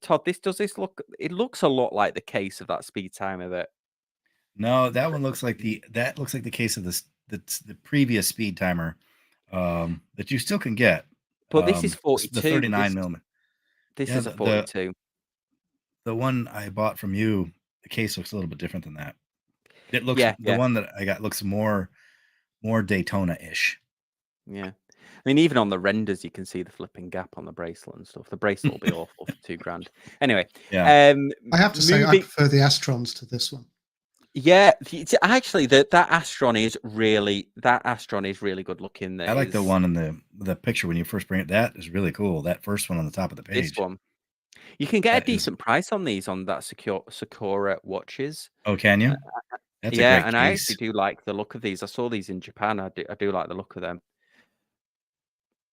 Todd. Does this look? It looks a lot like the case of that Speedtimer. No, that one looks like the case of the previous Speedtimer that you still can get. But this is 42. The 39 millimeter. This is a 42. The one I bought from you, the case looks a little bit different than that. It looks the one that I got looks more Daytona-ish. Yeah. I mean, even on the renders, you can see the flipping gap on the bracelet and stuff. The bracelet will be awful for $2,000. Anyway, I have to say, I prefer the Astrons to this one. Yeah, actually, that Astron is really good looking. I like the one in the picture when you first bring it. That is really cool. That first one on the top of the page. This one, you can get a decent price on these on that Sakura watches. Oh, can you? That's yeah, a great and case. I actually do like the look of these. I saw these in Japan. I do like the look of them.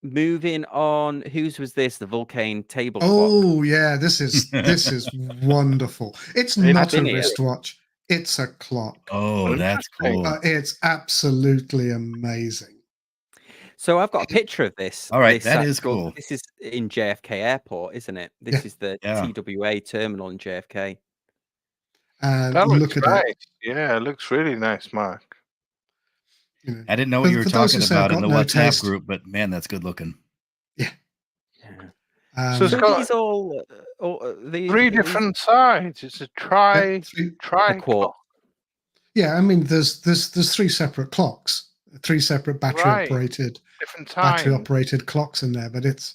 Moving on, whose was this? The Vulcain table clock. Oh yeah, this is wonderful. It's not a wristwatch. It's a clock. Oh, that's cool. It's absolutely amazing. So I've got a picture of this. All right, that is cool. This is in JFK Airport, isn't it? This is the TWA terminal in JFK. And that look at nice. it. Yeah, it looks really nice, Mark. I didn't know what you were talking about in the WhatsApp group, but man, that's good looking. Yeah. So it's got these all three different sides. It's a tri clock. Yeah, I mean, there's 3 separate clocks, 3 separate battery operated clocks in there, but it's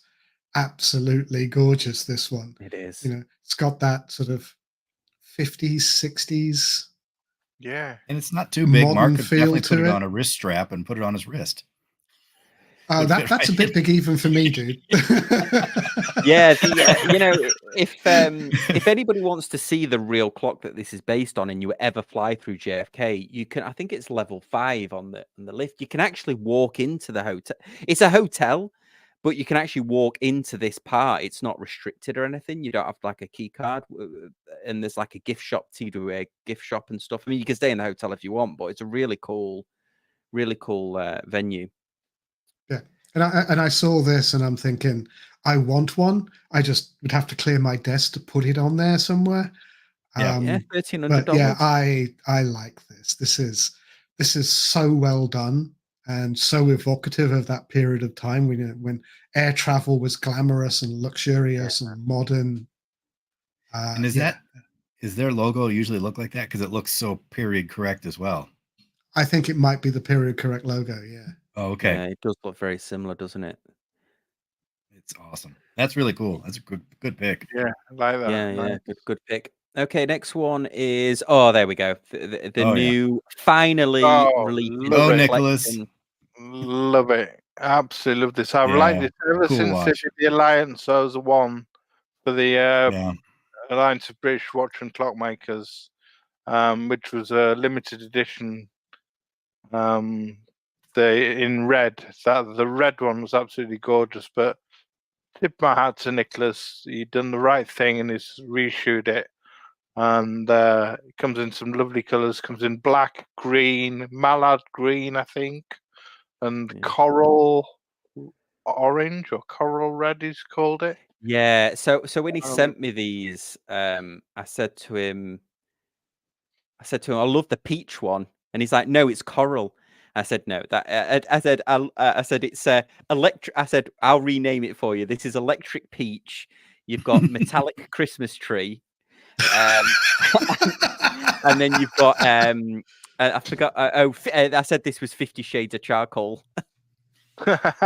absolutely gorgeous. This one, it is. It's got that sort of 50s, 60s. Yeah, and it's not too big. Mark could definitely put it on a wrist strap and put it on his wrist. That's a bit big even for me, dude. Yeah, if anybody wants to see the real clock that this is based on, and you ever fly through JFK, you can. I think it's level 5 on the lift. You can actually walk into the hotel. It's a hotel, but you can actually walk into this part. It's not restricted or anything. You don't have like a key card, and there's like a gift shop, TWA gift shop and stuff. I mean, you can stay in the hotel if you want, but it's a really cool venue. Yeah, and I saw this, and I'm thinking, I want one. I just would have to clear my desk to put it on there somewhere. Yeah. Yeah, $1,300. But yeah, I like this. This is so well done and so evocative of that period of time when air travel was glamorous and luxurious and modern. And is their logo usually look like that? Because it looks so period correct as well. I think it might be the period correct logo. Yeah. Oh, okay. Yeah, it does look very similar, doesn't it? It's awesome. That's really cool. That's a good pick. Yeah, I like that. Yeah, Nice. good pick. Okay, next one is there we go. The Oh, yeah. new finally released. love it. Nicholas. Love it. Absolutely love this. I've liked Yeah, it ever cool since they watch. did the Alliance. I was the one for the Yeah. Alliance of British Watch and Clockmakers, which was a limited edition. In red. The red one was absolutely gorgeous. But tip my hat to Nicholas. He'd done the right thing and he's reshoot it. And it comes in some lovely colours. Comes in black, green, mallard green, I think, and coral orange or coral red, he's called it. Yeah. So when he sent me these, I said to him, I love the peach one, and he's like, no, it's coral. I said no. I said it's electric. I said I'll rename it for you. This is electric peach. You've got metallic Christmas tree. And then you've got I forgot. I said this was 50 Shades of Charcoal. I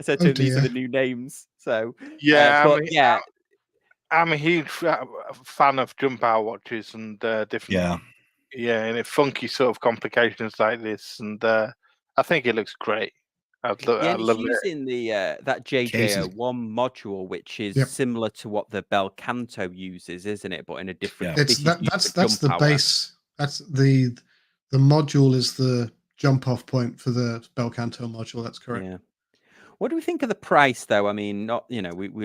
said to him, these are the new names. So yeah, I'm a huge fan of jump out watches and different. Yeah, and funky sort of complications like this, and I think it looks great. I love it. Using the that JJ01 module, which is similar to what the Bel Canto uses, isn't it? But in a different. That's the base. That's the module is the jump off point for the Bel Canto module. That's correct. Yeah. What do we think of the price, though? I mean, not we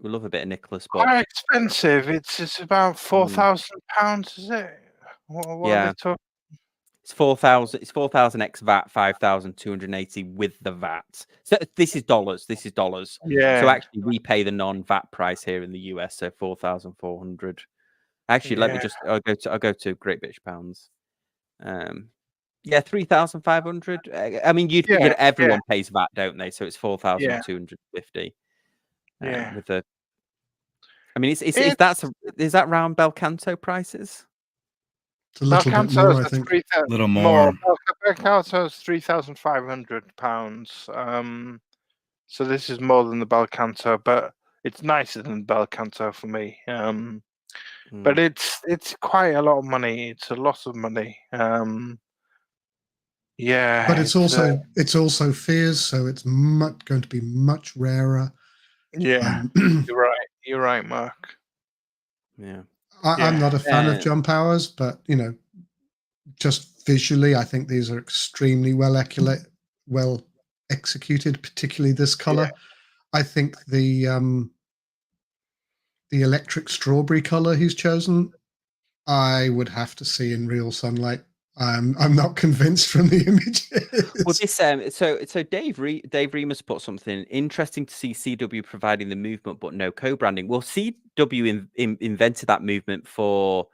love a bit of Nicholas, but quite expensive. It's about £4,000, is it? What are they talking? It's 4,000. It's 4,000 ex VAT, 5,280 with the VAT. So this is dollars. Yeah. So actually, we pay the non-VAT price here in the US. So 4,400. Actually, let me just. I'll go to Great British pounds. 3,500. I mean, everyone pays VAT, don't they? So it's 4,250. Yeah. With the. I mean, is that round Bel Canto prices? It's a little bit more, I think. A little more. Bel Canto is £3,500. So this is more than the Bel Canto, but it's nicer than Bel Canto for me. But it's quite a lot of money. It's a lot of money. Yeah. But it's also Fears, so it's going to be much rarer. Yeah. You're right, Mark. Yeah. I'm not a fan of jump hours, but just visually, I think these are extremely well executed, particularly this color. I think the electric strawberry color he's chosen, I would have to see in real sunlight. I'm not convinced from the images. Well, this so Dave Remus put something interesting to see CW providing the movement but no co-branding. Well, CW invented that movement for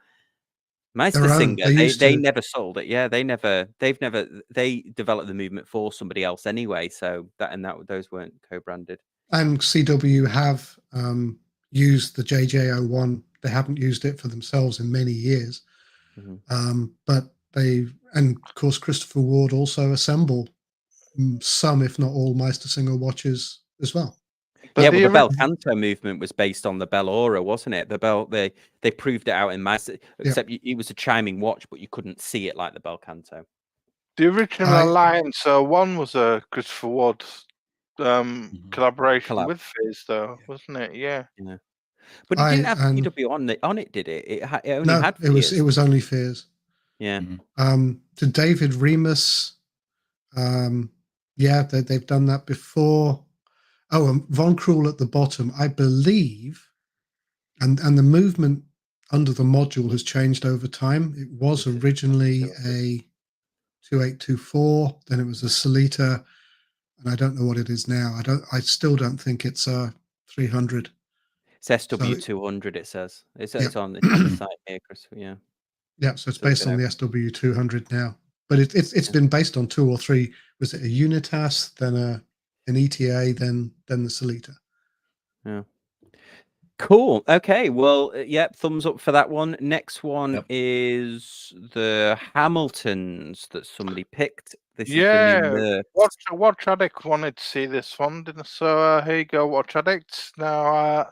Meister Singer. They never sold it. Yeah, they developed the movement for somebody else anyway. So those weren't co-branded. And CW have used the JJ01. They haven't used it for themselves in many years. But and of course Christopher Ward also assemble some, if not all, Meister Singer watches as well. But the Bel Canto movement was based on the Bel Aura, wasn't it? The Bel they proved it out in Meister, except it was a chiming watch, but you couldn't see it like the Bel Canto. The original Alliance one was a Christopher Ward collaboration with Fizz, though, wasn't it? Yeah. But it didn't have CW on it, did it? It only had Fears. It was only Fears. Yeah. To David Remus, they've done that before. Oh, and Von Krul at the bottom, I believe, and the movement under the module has changed over time. It was originally a 2824, then it was a Solita, and I don't know what it is now. I still don't think it's a 300. It's SW200. It says it's on the site here, Chris. Yeah. Yeah, so it's based on the SW200 now, but it's been based on 2 or 3. Was it a Unitas, then an ETA, then the Solita? Yeah. Cool. Okay. Well, yep. Thumbs up for that one. Next one is the Hamiltons that somebody picked. This is the new Murph. Watch Addict wanted to see this one, didn't? So here you go, Watch Addict. Now,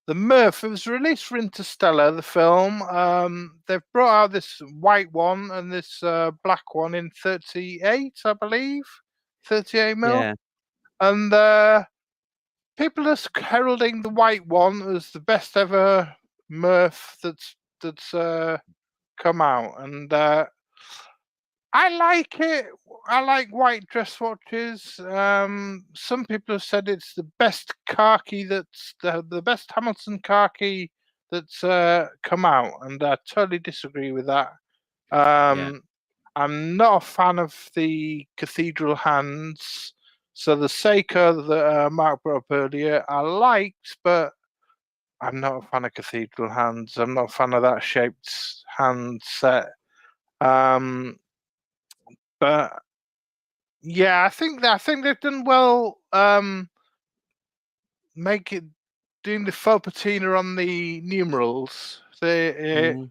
the Murph, it was released for Interstellar, the film. They've brought out this white one and this black one in 38, I believe, 38 mil. Yeah. And people are heralding the white one as the best ever Murph that's come out, and I like it. I like white dress watches. Some people have said it's the best khaki that's the best Hamilton khaki that's come out, and I totally disagree with that. I'm not a fan of the cathedral hands. So the Seiko that Mark brought up earlier, I liked, but I'm not a fan of cathedral hands. I'm not a fan of that shaped hand set. But yeah, I think they've done well. Make it doing the faux patina on the numerals. That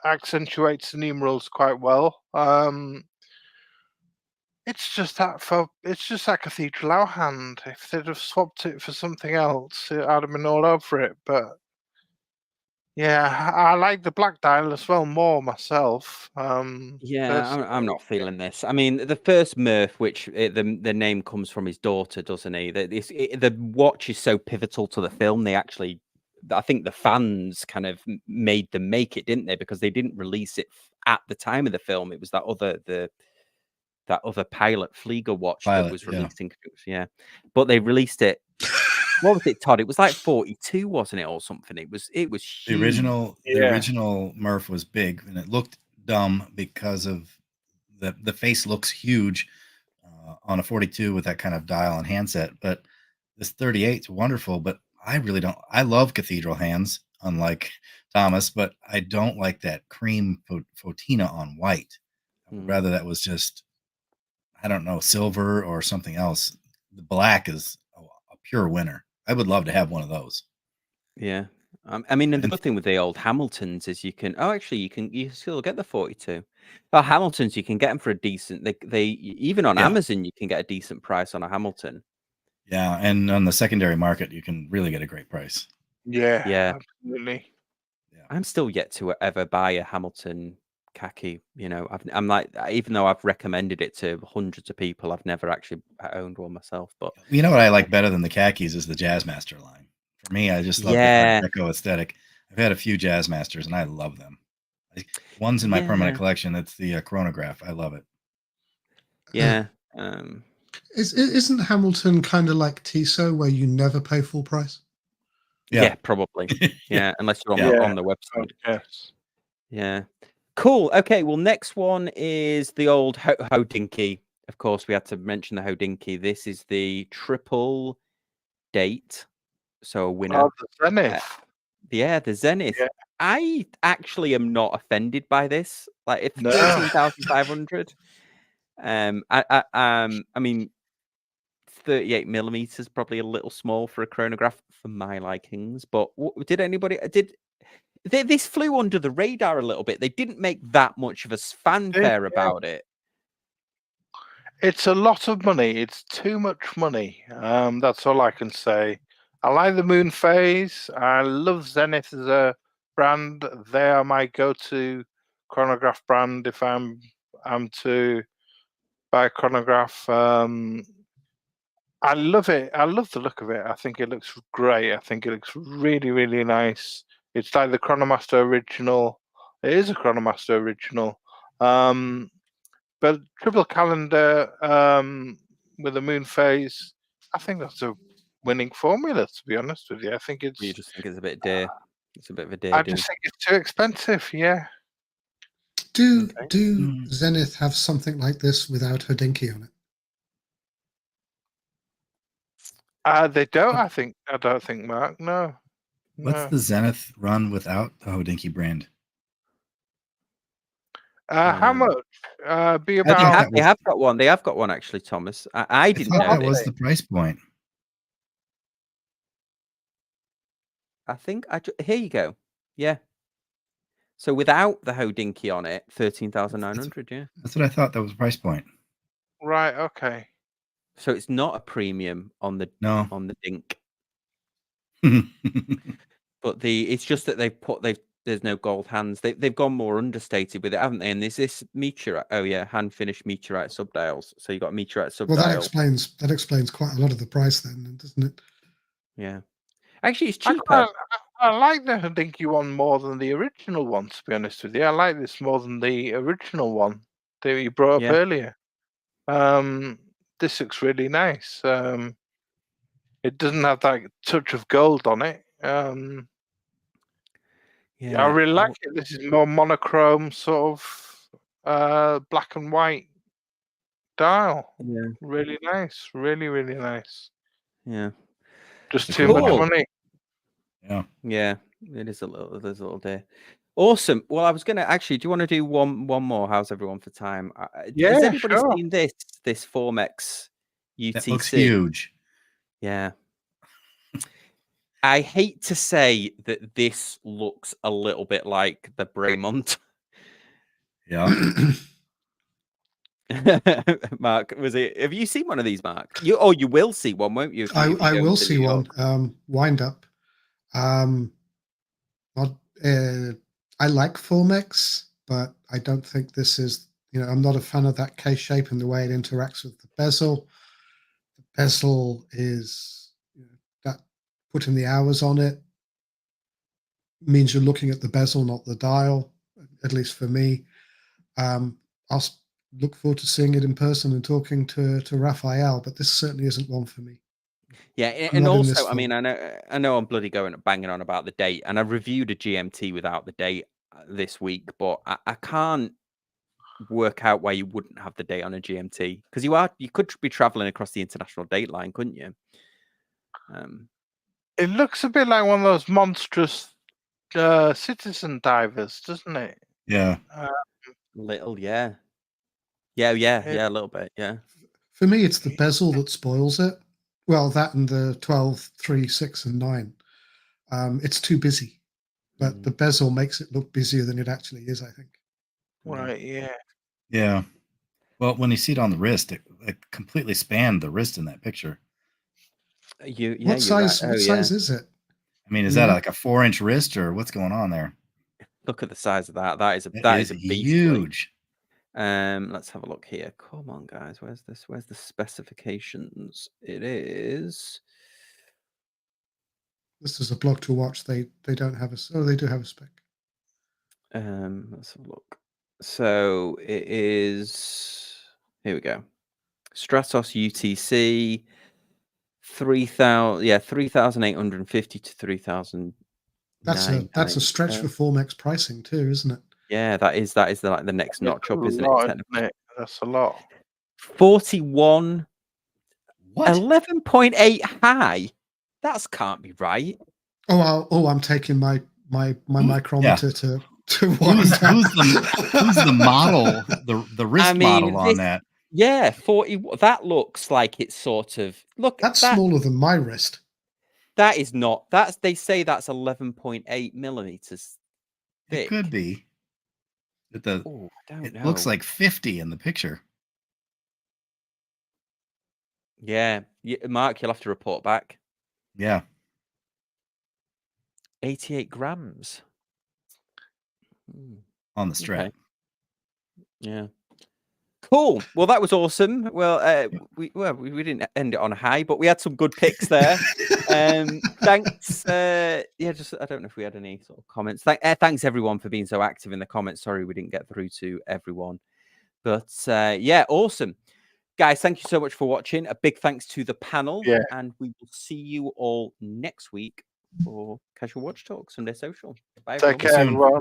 accentuates the numerals quite well. It's just that cathedral out hand. If they'd have swapped it for something else, I'd have been all over it. But yeah, I like the black dial as well more myself. Yeah, I'm not feeling this. I mean, the first Murph, which the name comes from his daughter, doesn't he? The watch is so pivotal to the film. They actually, I think the fans kind of made them make it, didn't they? Because they didn't release it at the time of the film. It was that other pilot Flieger watch that was released in conjunction. But they released it. What was it, Todd? It was like 42, wasn't it, or something? It was huge. The original Murph was big, and it looked dumb because of the face looks huge on a 42 with that kind of dial and handset. But this 38 is wonderful. But I really don't. I love cathedral hands, unlike Thomas, but I don't like that cream patina on white. I would rather that was just, I don't know, silver or something else. The black is a pure winner. I would love to have one of those. Yeah. I mean, and the good thing with the old Hamiltons is you can still get the 42. Well, Hamiltons, you can get them for a decent, they even on Amazon, you can get a decent price on a Hamilton. Yeah. And on the secondary market, you can really get a great price. Yeah. Absolutely. Yeah. I'm still yet to ever buy a Hamilton khaki. You know, I'm like, even though I've recommended it to hundreds of people, I've never actually owned one myself. But you know what I like better than the khakis is the Jazzmaster line. For me, I just love the Art Deco aesthetic. I've had a few Jazzmasters and I love them. One's in my permanent collection. It's the chronograph. I love it. Yeah. Isn't Hamilton kind of like Tissot, where you never pay full price? Yeah, probably. Yeah, unless you're on the website. Yes. Yeah. Cool. Okay. Well, next one is the old Hodinkee. Of course, we had to mention the Hodinkee. This is the triple date. So a winner. Oh, the Zenith. The Zenith. Yeah. I actually am not offended by this. Like, it's 13,500. I mean, 38 millimeters probably a little small for a chronograph for my likings. But this flew under the radar a little bit. They didn't make that much of a fanfare about it. It's a lot of money. It's too much money. That's all I can say. I like the Moon Phase. I love Zenith as a brand. They are my go-to chronograph brand if I'm to buy a chronograph. I love it. I love the look of it. I think it looks great. I think it looks really, really nice. It's like the Chronomaster original. It is a Chronomaster original. But triple calendar with a Moon Phase, I think that's a winning formula. To be honest with you, I think it's. You just think it's a bit dear. It's a bit of a dear. I just think it's too expensive. Yeah. Do Okay. Zenith have something like this without Hodinkee on it? They don't. I don't think, Mark. No. What's No. the Zenith run without the Hodinkee brand? How much? Be think about. that They have got one. They have got one actually, Thomas. I I didn't thought know that this. was the price point. I think here you go. Yeah. So without the Hodinkee on it, 13,900. Yeah. That's what I thought that was the price point. Right. Okay. So it's not a premium on the No. Dink, but it's just that there's no gold hands. They've gone more understated with it, haven't they? And there's this meteorite. Oh yeah, hand finished meteorite subdials. So you got meteorite subdial. Well, that explains quite a lot of the price then, doesn't it? Yeah. Actually, it's cheaper. I like the Hodinkee one more than the original one. To be honest with you, I like this more than the original one that you brought up earlier. This looks really nice. It doesn't have that touch of gold on it. Yeah, I really like it. This is more monochrome, sort of black and white dial. Yeah. Really nice. Really, really nice. Yeah. Just too much money. Yeah. Yeah. There's a little there. Awesome. Well, I was gonna actually. Do you want to do one more? How's everyone for time? Yeah, has anybody sure. seen this Formex UTC? That looks huge. Yeah. I hate to say that this looks a little bit like the Bremont. Yeah. Mark, have you seen one of these, Mark? You will see one, won't you? I will see one. Wind up. I like Formex, but I don't think this is. I'm not a fan of that case shape and the way it interacts with the bezel. The bezel is that putting the hours on it means you're looking at the bezel, not the dial. At least for me, I'll look forward to seeing it in person and talking to Raphael. But this certainly isn't one for me. Yeah, and also, I mean, I know I'm bloody banging on about the date, and I reviewed a GMT without the date this week, but I can't work out why you wouldn't have the date on a GMT, because you could be traveling across the international date line, couldn't you? It looks a bit like one of those monstrous citizen divers, doesn't it? Yeah. Little, yeah, a little bit, yeah. For me, it's the bezel that spoils it. Well, that and the 12, 3, 6, and 9. It's too busy, but the bezel makes it look busier than it actually is, I think. Right, yeah. Yeah. Well, when you see it on the wrist, it completely spanned the wrist in that picture. What size is it? I mean, is that like a 4-inch wrist or what's going on there? Look at the size of that. That is a beastly. Huge. Let's have a look here. Come on, guys. Where's the specifications? It is. This is a blog to watch. They don't have they do have a spec. Let's have a look. So it is. Here we go. Stratos UTC 3,850 to 3,000. That's a stretch for Formex pricing too, isn't it? Yeah, that is the next notch up, isn't it? That's a lot. 41. What? 11.8 high. That can't be right. I'm taking my micrometer to who's the model, the wrist model on that? Yeah, 40. That looks like it's sort of That's smaller than my wrist. That is not. They say that's 11.8 millimeters thick. It could be. But I don't know. Looks like 50 in the picture. Yeah, Mark, you'll have to report back. Yeah. 88 grams on the strap. Okay. Yeah. Cool. Well, that was awesome. Well, we didn't end it on a high, but we had some good picks there. Thanks. I don't know if we had any sort of comments. Thanks everyone for being so active in the comments. Sorry we didn't get through to everyone, but yeah, awesome. Guys, thank you so much for watching. A big thanks to the panel. Yeah. And we will see you all next week for Casual Watch Talk Sunday Social. Bye, Take everyone. care, everyone.